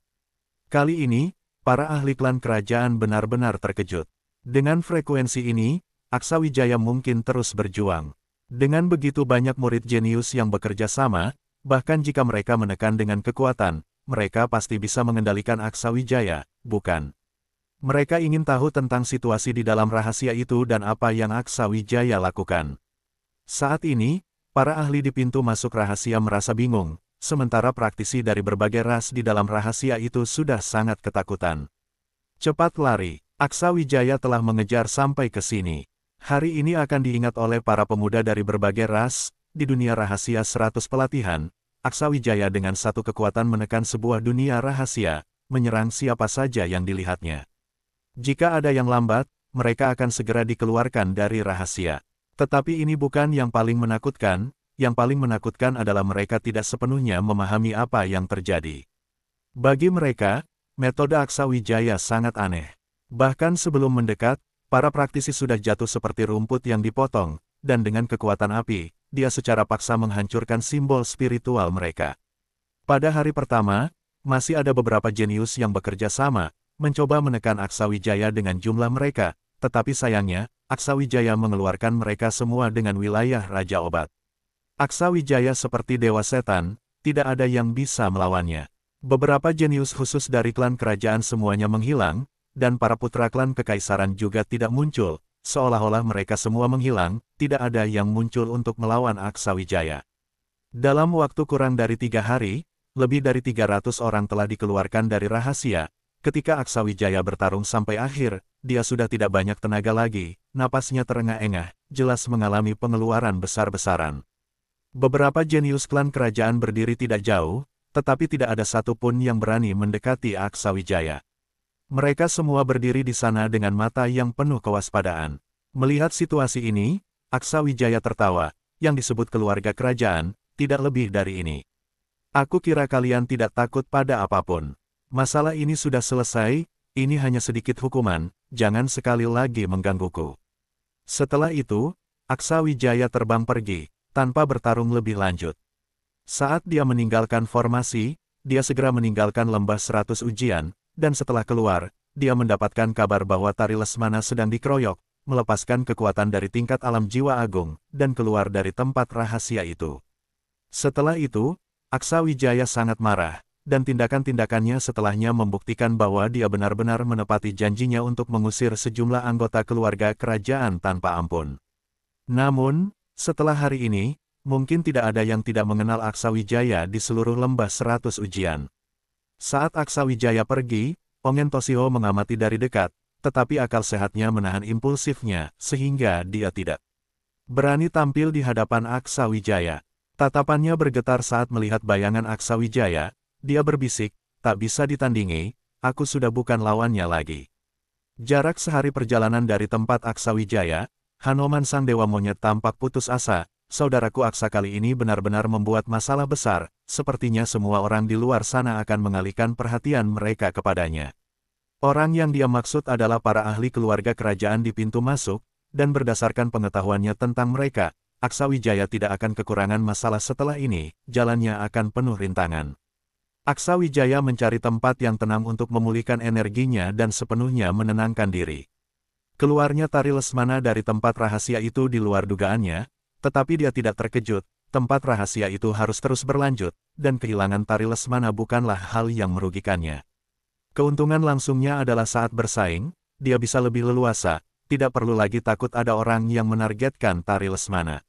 Kali ini, para ahli klan kerajaan benar-benar terkejut. Dengan frekuensi ini, Aksawijaya mungkin terus berjuang. Dengan begitu banyak murid jenius yang bekerja sama, bahkan jika mereka menekan dengan kekuatan, mereka pasti bisa mengendalikan Aksawijaya, bukan? Mereka ingin tahu tentang situasi di dalam rahasia itu dan apa yang Aksa Wijaya lakukan. Saat ini, para ahli di pintu masuk rahasia merasa bingung, sementara praktisi dari berbagai ras di dalam rahasia itu sudah sangat ketakutan. Cepat lari, Aksa Wijaya telah mengejar sampai ke sini. Hari ini akan diingat oleh para pemuda dari berbagai ras, di dunia rahasia 100 pelatihan, Aksa Wijaya dengan satu kekuatan menekan sebuah dunia rahasia, menyerang siapa saja yang dilihatnya. Jika ada yang lambat, mereka akan segera dikeluarkan dari rahasia. Tetapi ini bukan yang paling menakutkan adalah mereka tidak sepenuhnya memahami apa yang terjadi. Bagi mereka, metode Aksa Wijaya sangat aneh. Bahkan sebelum mendekat, para praktisi sudah jatuh seperti rumput yang dipotong, dan dengan kekuatan api, dia secara paksa menghancurkan simbol spiritual mereka. Pada hari pertama, masih ada beberapa jenius yang bekerja sama, mencoba menekan Aksa Wijaya dengan jumlah mereka, tetapi sayangnya, Aksa Wijaya mengeluarkan mereka semua dengan wilayah Raja Obat. Aksa Wijaya seperti Dewa Setan, tidak ada yang bisa melawannya. Beberapa jenius khusus dari klan kerajaan semuanya menghilang, dan para putra klan kekaisaran juga tidak muncul, seolah-olah mereka semua menghilang, tidak ada yang muncul untuk melawan Aksa Wijaya. Dalam waktu kurang dari 3 hari, lebih dari 300 orang telah dikeluarkan dari rahasia. Ketika Aksa Wijaya bertarung sampai akhir, dia sudah tidak banyak tenaga lagi, napasnya terengah-engah, jelas mengalami pengeluaran besar-besaran. Beberapa jenius klan kerajaan berdiri tidak jauh, tetapi tidak ada satupun yang berani mendekati Aksa Wijaya. Mereka semua berdiri di sana dengan mata yang penuh kewaspadaan. Melihat situasi ini, Aksa Wijaya tertawa, yang disebut keluarga kerajaan, tidak lebih dari ini. Aku kira kalian tidak takut pada apapun. Masalah ini sudah selesai, ini hanya sedikit hukuman, jangan sekali lagi menggangguku. Setelah itu, Aksa Wijaya terbang pergi, tanpa bertarung lebih lanjut. Saat dia meninggalkan formasi, dia segera meninggalkan lembah 100 ujian, dan setelah keluar, dia mendapatkan kabar bahwa Tari Lesmana sedang dikeroyok, melepaskan kekuatan dari tingkat alam jiwa agung, dan keluar dari tempat rahasia itu. Setelah itu, Aksa Wijaya sangat marah, dan tindakan-tindakannya setelahnya membuktikan bahwa dia benar-benar menepati janjinya untuk mengusir sejumlah anggota keluarga kerajaan tanpa ampun. Namun, setelah hari ini, mungkin tidak ada yang tidak mengenal Aksa Wijaya di seluruh lembah 100 ujian. Saat Aksa Wijaya pergi, Ongen Toshio mengamati dari dekat, tetapi akal sehatnya menahan impulsifnya, sehingga dia tidak berani tampil di hadapan Aksa Wijaya. Tatapannya bergetar saat melihat bayangan Aksa Wijaya. Dia berbisik, tak bisa ditandingi, aku sudah bukan lawannya lagi. Jarak sehari perjalanan dari tempat Aksa Wijaya, Hanoman sang dewa monyet tampak putus asa. Saudaraku Aksa kali ini benar-benar membuat masalah besar, sepertinya semua orang di luar sana akan mengalihkan perhatian mereka kepadanya. Orang yang dia maksud adalah para ahli keluarga kerajaan di pintu masuk, dan berdasarkan pengetahuannya tentang mereka, Aksa Wijaya tidak akan kekurangan masalah setelah ini, jalannya akan penuh rintangan. Aksa Wijaya mencari tempat yang tenang untuk memulihkan energinya dan sepenuhnya menenangkan diri. Keluarnya Tari Lesmana dari tempat rahasia itu di luar dugaannya, tetapi dia tidak terkejut, tempat rahasia itu harus terus berlanjut, dan kehilangan Tari Lesmana bukanlah hal yang merugikannya. Keuntungan langsungnya adalah saat bersaing, dia bisa lebih leluasa, tidak perlu lagi takut ada orang yang menargetkan Tari Lesmana.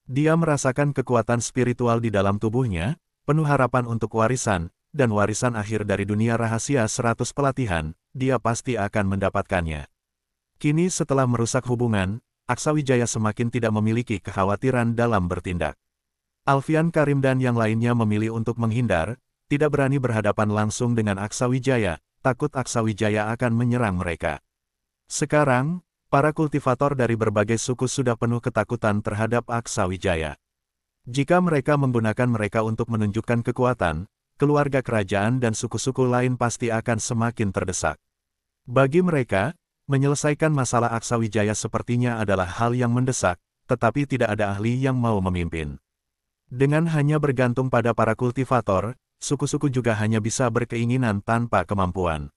Dia merasakan kekuatan spiritual di dalam tubuhnya, penuh harapan untuk warisan, dan warisan akhir dari dunia rahasia 100 pelatihan, dia pasti akan mendapatkannya. Kini setelah merusak hubungan, Aksa Wijaya semakin tidak memiliki kekhawatiran dalam bertindak. Alfian Karim dan yang lainnya memilih untuk menghindar, tidak berani berhadapan langsung dengan Aksa Wijaya, takut Aksa Wijaya akan menyerang mereka. Sekarang, para kultivator dari berbagai suku sudah penuh ketakutan terhadap Aksa Wijaya. Jika mereka menggunakan mereka untuk menunjukkan kekuatan, keluarga kerajaan dan suku-suku lain pasti akan semakin terdesak. Bagi mereka, menyelesaikan masalah Aksa Wijaya sepertinya adalah hal yang mendesak, tetapi tidak ada ahli yang mau memimpin. Dengan hanya bergantung pada para kultivator, suku-suku juga hanya bisa berkeinginan tanpa kemampuan.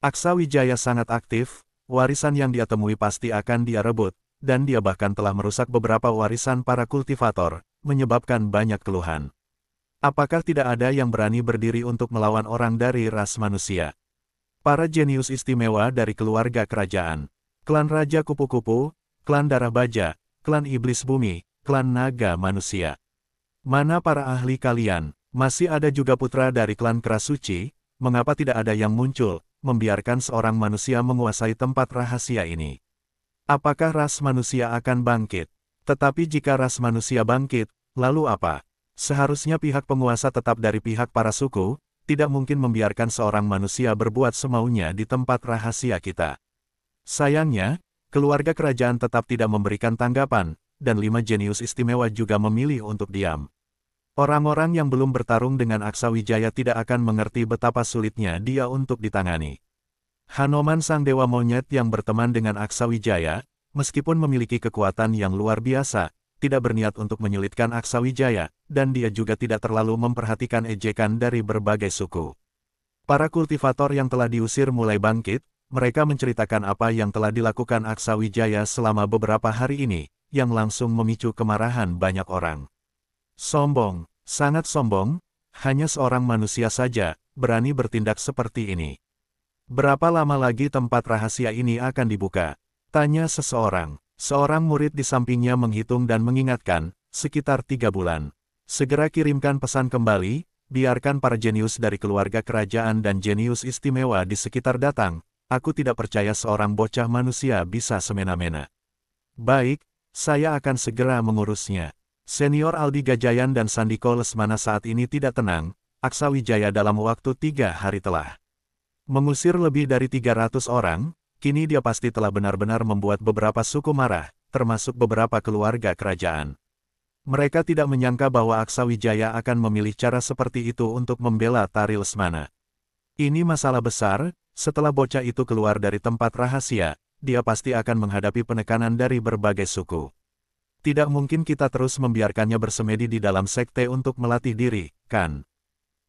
Aksa Wijaya sangat aktif, warisan yang dia temui pasti akan dia rebut, dan dia bahkan telah merusak beberapa warisan para kultivator, menyebabkan banyak keluhan. Apakah tidak ada yang berani berdiri untuk melawan orang dari ras manusia? Para jenius istimewa dari keluarga kerajaan. Klan Raja Kupu-Kupu, Klan Darah Baja, Klan Iblis Bumi, Klan Naga Manusia. Mana para ahli kalian? Masih ada juga putra dari klan Keras Suci, mengapa tidak ada yang muncul, membiarkan seorang manusia menguasai tempat rahasia ini? Apakah ras manusia akan bangkit? Tetapi jika ras manusia bangkit, lalu apa? Seharusnya pihak penguasa tetap dari pihak para suku, tidak mungkin membiarkan seorang manusia berbuat semaunya di tempat rahasia kita. Sayangnya, keluarga kerajaan tetap tidak memberikan tanggapan, dan 5 jenius istimewa juga memilih untuk diam. Orang-orang yang belum bertarung dengan Aksawijaya tidak akan mengerti betapa sulitnya dia untuk ditangani. Hanoman sang dewa monyet yang berteman dengan Aksawijaya, meskipun memiliki kekuatan yang luar biasa, tidak berniat untuk menyulitkan Aksawijaya, dan dia juga tidak terlalu memperhatikan ejekan dari berbagai suku. Para kultivator yang telah diusir mulai bangkit, mereka menceritakan apa yang telah dilakukan Aksawijaya selama beberapa hari ini, yang langsung memicu kemarahan banyak orang. Sombong, sangat sombong, hanya seorang manusia saja, berani bertindak seperti ini. Berapa lama lagi tempat rahasia ini akan dibuka? Tanya seseorang. Seorang murid di sampingnya menghitung dan mengingatkan, sekitar 3 bulan. Segera kirimkan pesan kembali, biarkan para jenius dari keluarga kerajaan dan jenius istimewa di sekitar datang, aku tidak percaya seorang bocah manusia bisa semena-mena. Baik, saya akan segera mengurusnya. Senior Aldi Gajayan dan Sandiko Lesmana saat ini tidak tenang, Aksawijaya dalam waktu 3 hari telah mengusir lebih dari 300 orang, kini dia pasti telah benar-benar membuat beberapa suku marah, termasuk beberapa keluarga kerajaan. Mereka tidak menyangka bahwa Aksawijaya akan memilih cara seperti itu untuk membela Tari Lesmana. Ini masalah besar, setelah bocah itu keluar dari tempat rahasia, dia pasti akan menghadapi penekanan dari berbagai suku. Tidak mungkin kita terus membiarkannya bersemedi di dalam sekte untuk melatih diri, kan?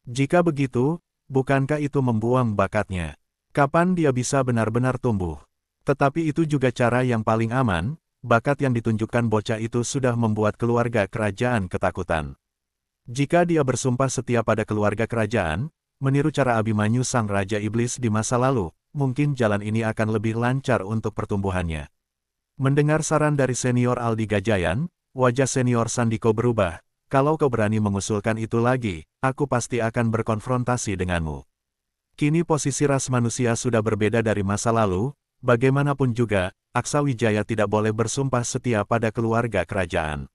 Jika begitu, bukankah itu membuang bakatnya? Kapan dia bisa benar-benar tumbuh? Tetapi itu juga cara yang paling aman, bakat yang ditunjukkan bocah itu sudah membuat keluarga kerajaan ketakutan. Jika dia bersumpah setia pada keluarga kerajaan, meniru cara Abimanyu sang Raja Iblis di masa lalu, mungkin jalan ini akan lebih lancar untuk pertumbuhannya. Mendengar saran dari senior Aldi Gajayan, wajah senior Sandiko berubah, kalau kau berani mengusulkan itu lagi, aku pasti akan berkonfrontasi denganmu. Kini posisi ras manusia sudah berbeda dari masa lalu, bagaimanapun juga, Aksawijaya tidak boleh bersumpah setia pada keluarga kerajaan.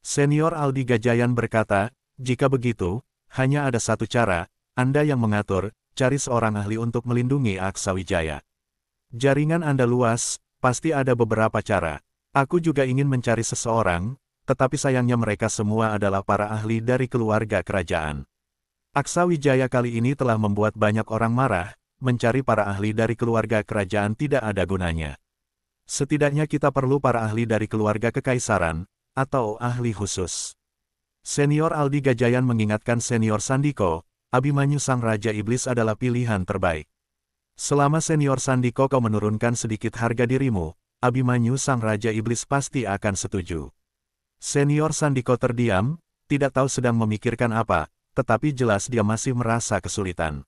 Senior Aldi Gajayan berkata, jika begitu, hanya ada satu cara, Anda yang mengatur, cari seorang ahli untuk melindungi Aksawijaya. Jaringan Anda luas, pasti ada beberapa cara. Aku juga ingin mencari seseorang, tetapi sayangnya mereka semua adalah para ahli dari keluarga kerajaan. Aksawijaya kali ini telah membuat banyak orang marah, mencari para ahli dari keluarga kerajaan tidak ada gunanya. Setidaknya kita perlu para ahli dari keluarga kekaisaran, atau ahli khusus. Senior Aldi Gajayan mengingatkan senior Sandiko, Abimanyu sang Raja Iblis adalah pilihan terbaik. Selama senior Sandiko kau menurunkan sedikit harga dirimu, Abimanyu sang Raja Iblis pasti akan setuju. Senior Sandiko terdiam, tidak tahu sedang memikirkan apa, tetapi jelas dia masih merasa kesulitan.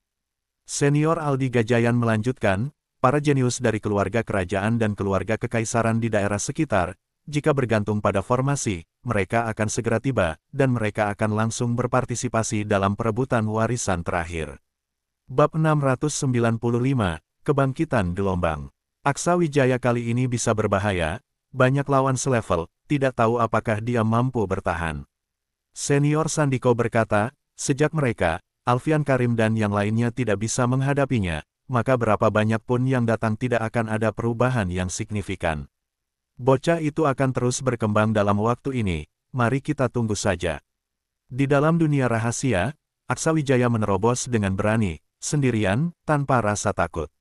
Senior Aldi Gajayan melanjutkan, para jenius dari keluarga kerajaan dan keluarga kekaisaran di daerah sekitar, jika bergantung pada formasi, mereka akan segera tiba, dan mereka akan langsung berpartisipasi dalam perebutan warisan terakhir. Bab 695, Kebangkitan Gelombang. Aksawijaya kali ini bisa berbahaya, banyak lawan selevel, tidak tahu apakah dia mampu bertahan. Senior Sandiko berkata, sejak mereka, Alfian Karim dan yang lainnya tidak bisa menghadapinya, maka berapa banyak pun yang datang tidak akan ada perubahan yang signifikan. Bocah itu akan terus berkembang dalam waktu ini, mari kita tunggu saja. Di dalam dunia rahasia, Aksawijaya menerobos dengan berani, sendirian, tanpa rasa takut.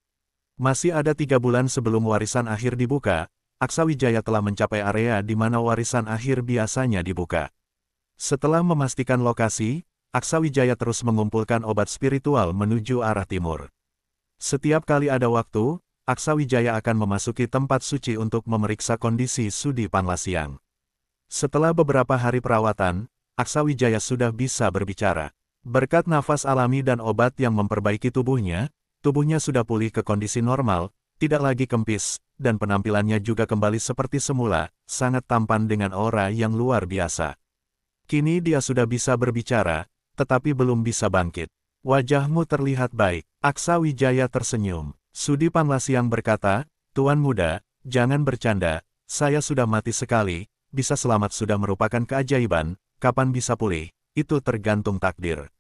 Masih ada 3 bulan sebelum warisan akhir dibuka, Aksawijaya telah mencapai area di mana warisan akhir biasanya dibuka. Setelah memastikan lokasi, Aksawijaya terus mengumpulkan obat spiritual menuju arah timur. Setiap kali ada waktu, Aksawijaya akan memasuki tempat suci untuk memeriksa kondisi Sudi Panlasiang. Setelah beberapa hari perawatan, Aksawijaya sudah bisa berbicara. Berkat nafas alami dan obat yang memperbaiki tubuhnya, Tubuhnya sudah pulih ke kondisi normal, tidak lagi kempis, dan penampilannya juga kembali seperti semula, sangat tampan dengan aura yang luar biasa. Kini dia sudah bisa berbicara, tetapi belum bisa bangkit. Wajahmu terlihat baik. Aksa Wijaya tersenyum. Sudi Panlasiang berkata, Tuan muda, jangan bercanda, saya sudah mati sekali, bisa selamat sudah merupakan keajaiban, kapan bisa pulih, itu tergantung takdir.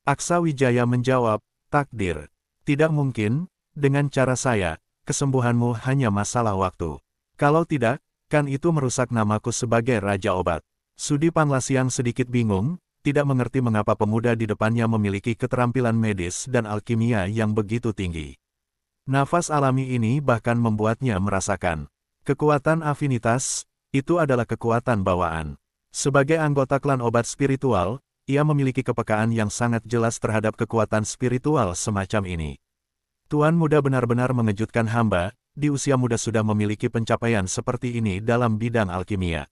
Aksa Wijaya menjawab, takdir. Tidak mungkin, dengan cara saya, kesembuhanmu hanya masalah waktu. Kalau tidak, kan itu merusak namaku sebagai Raja Obat. Sudi Panlasiang sedikit bingung, tidak mengerti mengapa pemuda di depannya memiliki keterampilan medis dan alkimia yang begitu tinggi. Nafas alami ini bahkan membuatnya merasakan kekuatan afinitas, itu adalah kekuatan bawaan. Sebagai anggota klan obat spiritual, ia memiliki kepekaan yang sangat jelas terhadap kekuatan spiritual semacam ini. Tuan muda benar-benar mengejutkan hamba, di usia muda sudah memiliki pencapaian seperti ini dalam bidang alkimia.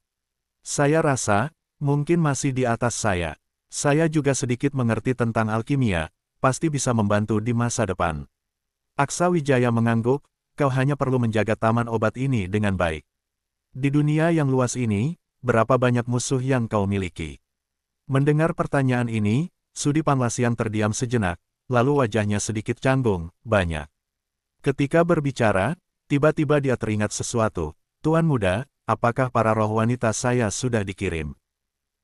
Saya rasa, mungkin masih di atas saya. Saya juga sedikit mengerti tentang alkimia, pasti bisa membantu di masa depan. Aksa Wijaya mengangguk, kau hanya perlu menjaga taman obat ini dengan baik. Di dunia yang luas ini, berapa banyak musuh yang kau miliki? Mendengar pertanyaan ini, Sudi Panlasiang terdiam sejenak, lalu wajahnya sedikit canggung, banyak. Ketika berbicara, tiba-tiba dia teringat sesuatu. Tuan muda, apakah para roh wanita saya sudah dikirim?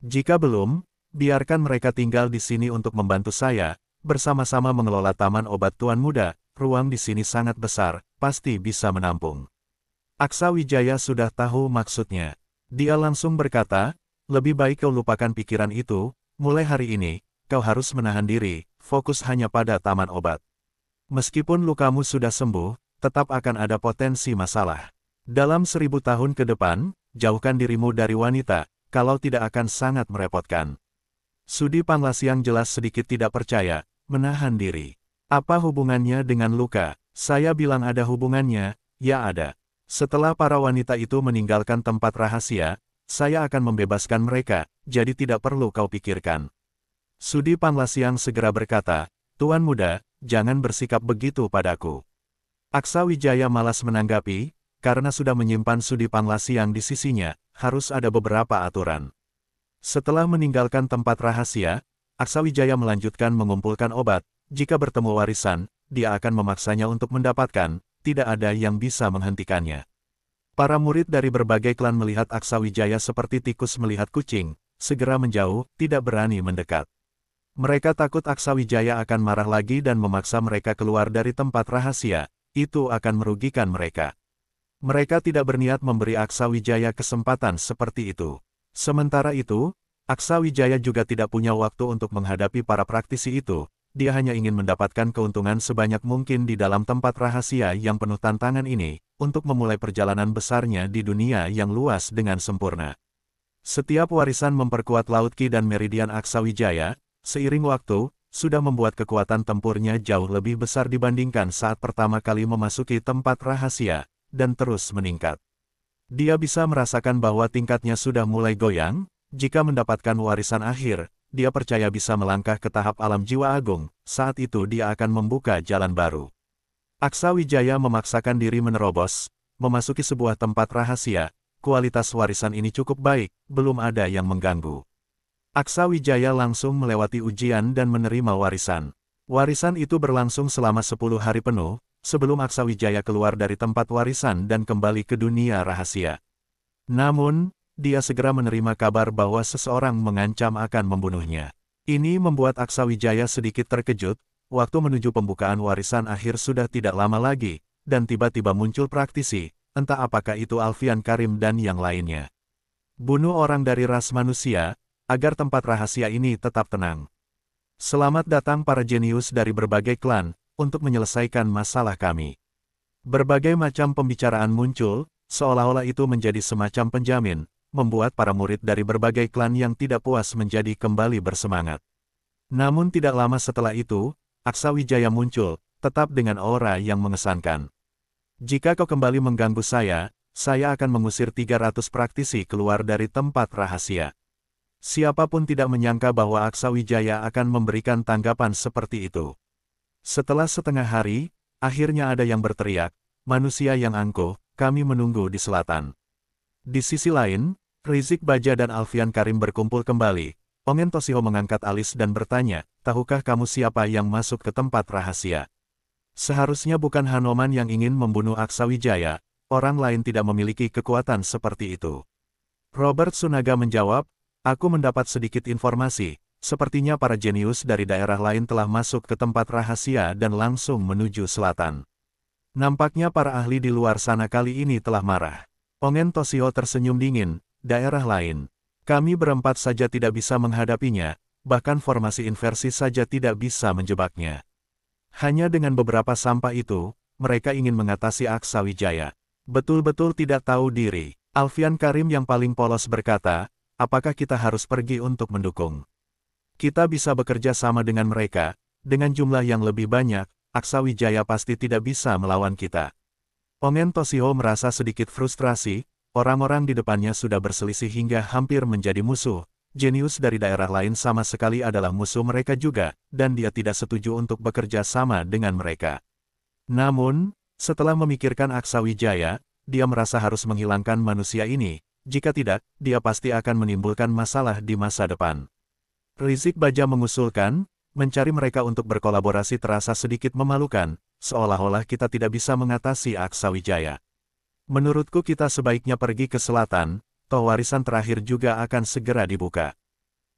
Jika belum, biarkan mereka tinggal di sini untuk membantu saya, bersama-sama mengelola taman obat Tuan muda, ruang di sini sangat besar, pasti bisa menampung. Aksa Wijaya sudah tahu maksudnya. Dia langsung berkata, lebih baik kau lupakan pikiran itu, mulai hari ini, kau harus menahan diri, fokus hanya pada taman obat. Meskipun lukamu sudah sembuh, tetap akan ada potensi masalah. Dalam 1000 tahun ke depan, jauhkan dirimu dari wanita, kalau tidak akan sangat merepotkan. Sudi Panlasiang jelas sedikit tidak percaya, menahan diri. Apa hubungannya dengan luka? Saya bilang ada hubungannya, ya ada. Setelah para wanita itu meninggalkan tempat rahasia, saya akan membebaskan mereka, jadi tidak perlu kau pikirkan. Sudi Panlasiang segera berkata, Tuan muda, jangan bersikap begitu padaku. Aksa Wijaya malas menanggapi, karena sudah menyimpan Sudi Panlasiang di sisinya, harus ada beberapa aturan. Setelah meninggalkan tempat rahasia, Aksa Wijaya melanjutkan mengumpulkan obat, jika bertemu warisan, dia akan memaksanya untuk mendapatkan, tidak ada yang bisa menghentikannya. Para murid dari berbagai klan melihat Aksa Wijaya seperti tikus melihat kucing, segera menjauh, tidak berani mendekat. Mereka takut Aksa Wijaya akan marah lagi dan memaksa mereka keluar dari tempat rahasia, itu akan merugikan mereka. Mereka tidak berniat memberi Aksa Wijaya kesempatan seperti itu. Sementara itu, Aksa Wijaya juga tidak punya waktu untuk menghadapi para praktisi itu, dia hanya ingin mendapatkan keuntungan sebanyak mungkin di dalam tempat rahasia yang penuh tantangan ini, untuk memulai perjalanan besarnya di dunia yang luas dengan sempurna. Setiap warisan memperkuat Laut Qi dan Meridian Aksa Wijaya, seiring waktu, sudah membuat kekuatan tempurnya jauh lebih besar dibandingkan saat pertama kali memasuki tempat rahasia, dan terus meningkat. Dia bisa merasakan bahwa tingkatnya sudah mulai goyang, jika mendapatkan warisan akhir, dia percaya bisa melangkah ke tahap alam jiwa agung, saat itu dia akan membuka jalan baru. Aksa Wijaya memaksakan diri menerobos, memasuki sebuah tempat rahasia, kualitas warisan ini cukup baik, belum ada yang mengganggu. Aksa Wijaya langsung melewati ujian dan menerima warisan. Warisan itu berlangsung selama 10 hari penuh, sebelum Aksa Wijaya keluar dari tempat warisan dan kembali ke dunia rahasia. Namun, dia segera menerima kabar bahwa seseorang mengancam akan membunuhnya. Ini membuat Aksa Wijaya sedikit terkejut, waktu menuju pembukaan warisan akhir sudah tidak lama lagi, dan tiba-tiba muncul praktisi, entah apakah itu Alfian Karim dan yang lainnya. Bunuh orang dari ras manusia, agar tempat rahasia ini tetap tenang. Selamat datang para jenius dari berbagai klan, untuk menyelesaikan masalah kami. Berbagai macam pembicaraan muncul, seolah-olah itu menjadi semacam penjamin, membuat para murid dari berbagai klan yang tidak puas menjadi kembali bersemangat. Namun tidak lama setelah itu, Aksa Wijaya muncul, tetap dengan aura yang mengesankan. Jika kau kembali mengganggu saya akan mengusir 300 praktisi keluar dari tempat rahasia. Siapapun tidak menyangka bahwa Aksa Wijaya akan memberikan tanggapan seperti itu. Setelah setengah hari, akhirnya ada yang berteriak, manusia yang angkuh, kami menunggu di selatan. Di sisi lain, Rizik Baja dan Alfian Karim berkumpul kembali. Ongen Toshio mengangkat alis dan bertanya, tahukah kamu siapa yang masuk ke tempat rahasia? Seharusnya bukan Hanoman yang ingin membunuh Aksawijaya, orang lain tidak memiliki kekuatan seperti itu. Robert Sunaga menjawab, aku mendapat sedikit informasi, sepertinya para jenius dari daerah lain telah masuk ke tempat rahasia dan langsung menuju selatan. Nampaknya para ahli di luar sana kali ini telah marah. Ongen Toshio tersenyum dingin, daerah lain. Kami berempat saja tidak bisa menghadapinya, bahkan formasi inversi saja tidak bisa menjebaknya. Hanya dengan beberapa sampah itu, mereka ingin mengatasi Aksawijaya. Betul-betul tidak tahu diri. Alfian Karim yang paling polos berkata, apakah kita harus pergi untuk mendukung? Kita bisa bekerja sama dengan mereka, dengan jumlah yang lebih banyak, Aksawijaya pasti tidak bisa melawan kita. Ongen Toshio merasa sedikit frustrasi, orang-orang di depannya sudah berselisih hingga hampir menjadi musuh. Jenius dari daerah lain sama sekali adalah musuh mereka juga, dan dia tidak setuju untuk bekerja sama dengan mereka. Namun, setelah memikirkan Aksawijaya, dia merasa harus menghilangkan manusia ini, jika tidak, dia pasti akan menimbulkan masalah di masa depan. Rizik Baja mengusulkan, mencari mereka untuk berkolaborasi terasa sedikit memalukan, seolah-olah kita tidak bisa mengatasi Aksawijaya. Menurutku kita sebaiknya pergi ke selatan, toh warisan terakhir juga akan segera dibuka.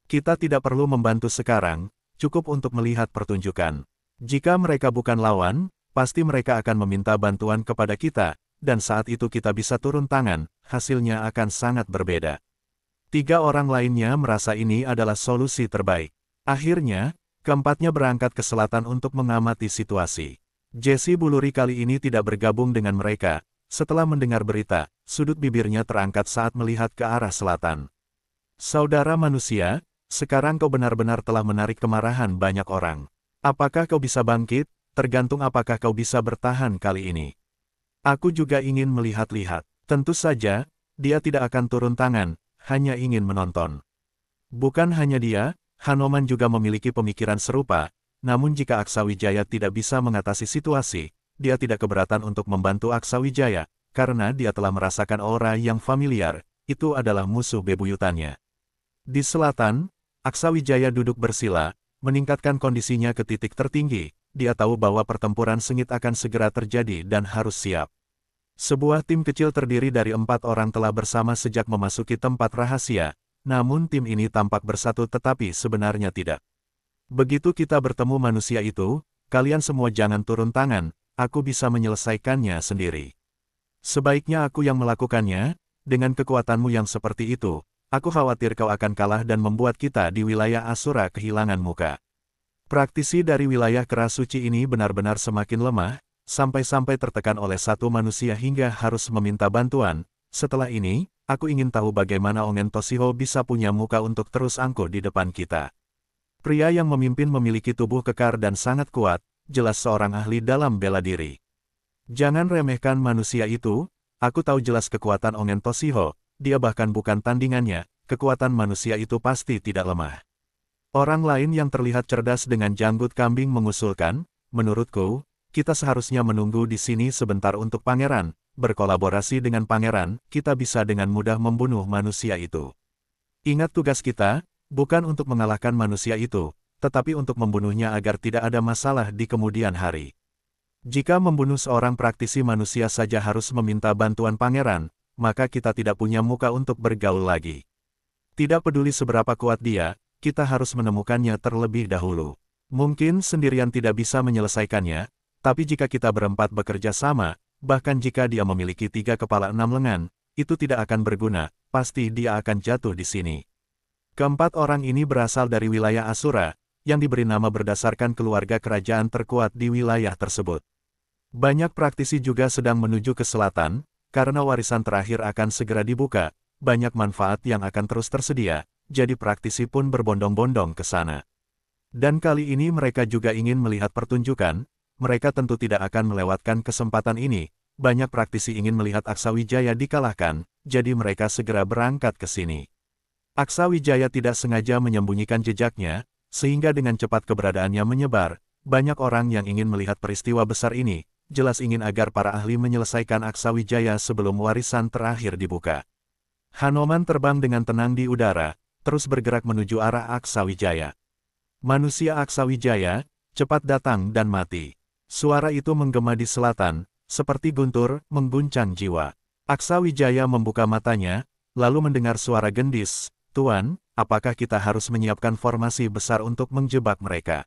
Kita tidak perlu membantu sekarang, cukup untuk melihat pertunjukan. Jika mereka bukan lawan, pasti mereka akan meminta bantuan kepada kita, dan saat itu kita bisa turun tangan, hasilnya akan sangat berbeda. 3 orang lainnya merasa ini adalah solusi terbaik. Akhirnya, keempatnya berangkat ke selatan untuk mengamati situasi. Jesse Buluri kali ini tidak bergabung dengan mereka. Setelah mendengar berita, sudut bibirnya terangkat saat melihat ke arah selatan. Saudara manusia, sekarang kau benar-benar telah menarik kemarahan banyak orang. Apakah kau bisa bangkit? Tergantung apakah kau bisa bertahan kali ini. Aku juga ingin melihat-lihat. Tentu saja, dia tidak akan turun tangan, hanya ingin menonton. Bukan hanya dia, Hanoman juga memiliki pemikiran serupa, namun jika Aksawijaya tidak bisa mengatasi situasi, dia tidak keberatan untuk membantu Aksawijaya, karena dia telah merasakan aura yang familiar, itu adalah musuh bebuyutannya. Di selatan, Aksawijaya duduk bersila, meningkatkan kondisinya ke titik tertinggi, dia tahu bahwa pertempuran sengit akan segera terjadi dan harus siap. Sebuah tim kecil terdiri dari 4 orang telah bersama sejak memasuki tempat rahasia, namun tim ini tampak bersatu tetapi sebenarnya tidak. Begitu kita bertemu manusia itu, kalian semua jangan turun tangan, aku bisa menyelesaikannya sendiri. Sebaiknya aku yang melakukannya, dengan kekuatanmu yang seperti itu, aku khawatir kau akan kalah dan membuat kita di wilayah Asura kehilangan muka. Praktisi dari wilayah keras suci ini benar-benar semakin lemah, sampai-sampai tertekan oleh satu manusia hingga harus meminta bantuan. Setelah ini, aku ingin tahu bagaimana Ongen Toshio bisa punya muka untuk terus angkuh di depan kita. Pria yang memimpin memiliki tubuh kekar dan sangat kuat, jelas seorang ahli dalam bela diri. Jangan remehkan manusia itu, aku tahu jelas kekuatan Ongen Toshio, dia bahkan bukan tandingannya, kekuatan manusia itu pasti tidak lemah. Orang lain yang terlihat cerdas dengan janggut kambing mengusulkan, menurutku, kita seharusnya menunggu di sini sebentar untuk pangeran, berkolaborasi dengan pangeran, kita bisa dengan mudah membunuh manusia itu. Ingat tugas kita, bukan untuk mengalahkan manusia itu, tetapi untuk membunuhnya agar tidak ada masalah di kemudian hari. Jika membunuh seorang praktisi manusia saja harus meminta bantuan pangeran, maka kita tidak punya muka untuk bergaul lagi. Tidak peduli seberapa kuat dia, kita harus menemukannya terlebih dahulu. Mungkin sendirian tidak bisa menyelesaikannya, tapi jika kita berempat bekerja sama, bahkan jika dia memiliki 3 kepala 6 lengan, itu tidak akan berguna, pasti dia akan jatuh di sini. Keempat orang ini berasal dari wilayah Asura, yang diberi nama berdasarkan keluarga kerajaan terkuat di wilayah tersebut. Banyak praktisi juga sedang menuju ke selatan, karena warisan terakhir akan segera dibuka, banyak manfaat yang akan terus tersedia, jadi praktisi pun berbondong-bondong ke sana. Dan kali ini mereka juga ingin melihat pertunjukan, mereka tentu tidak akan melewatkan kesempatan ini, banyak praktisi ingin melihat Aksawijaya dikalahkan, jadi mereka segera berangkat ke sini. Aksawijaya tidak sengaja menyembunyikan jejaknya, sehingga dengan cepat keberadaannya menyebar, Banyak orang yang ingin melihat peristiwa besar ini, jelas ingin agar para ahli menyelesaikan Aksawijaya sebelum warisan terakhir dibuka. Hanoman terbang dengan tenang di udara, terus bergerak menuju arah Aksawijaya. Manusia Aksawijaya, cepat datang dan mati. Suara itu menggema di selatan, seperti guntur, mengguncang jiwa. Aksawijaya membuka matanya, lalu mendengar suara gendis, "Tuan, apakah kita harus menyiapkan formasi besar untuk menjebak mereka?"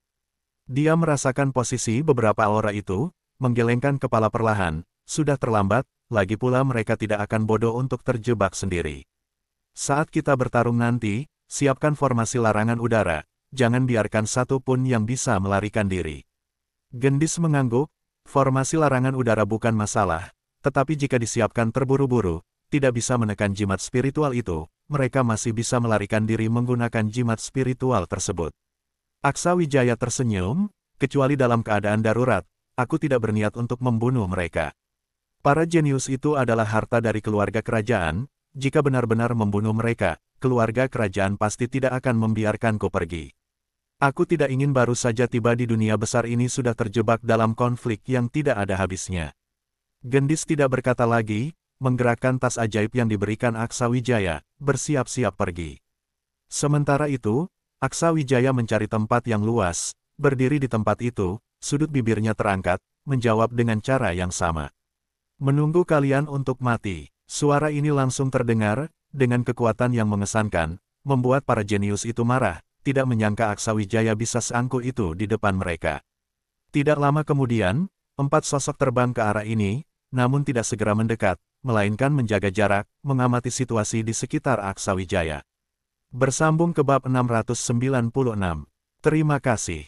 Dia merasakan posisi beberapa aura itu, menggelengkan kepala perlahan, sudah terlambat, lagi pula mereka tidak akan bodoh untuk terjebak sendiri. Saat kita bertarung nanti, siapkan formasi larangan udara, jangan biarkan satu pun yang bisa melarikan diri. Gendis mengangguk, formasi larangan udara bukan masalah, tetapi jika disiapkan terburu-buru, tidak bisa menekan jimat spiritual itu, mereka masih bisa melarikan diri menggunakan jimat spiritual tersebut. Aksawijaya tersenyum, kecuali dalam keadaan darurat, aku tidak berniat untuk membunuh mereka. Para jenius itu adalah harta dari keluarga kerajaan, jika benar-benar membunuh mereka, keluarga kerajaan pasti tidak akan membiarkanku pergi. Aku tidak ingin baru saja tiba di dunia besar ini sudah terjebak dalam konflik yang tidak ada habisnya. Gendis tidak berkata lagi, menggerakkan tas ajaib yang diberikan Aksawijaya, bersiap-siap pergi. Sementara itu, Aksawijaya mencari tempat yang luas, berdiri di tempat itu, sudut bibirnya terangkat, menjawab dengan cara yang sama. "Menunggu kalian untuk mati." Suara ini langsung terdengar, dengan kekuatan yang mengesankan, membuat para jenius itu marah, tidak menyangka Aksawijaya bisa seangkuh itu di depan mereka. Tidak lama kemudian, 4 sosok terbang ke arah ini, namun tidak segera mendekat, melainkan menjaga jarak, mengamati situasi di sekitar Aksawijaya. Bersambung ke bab 696. Terima kasih.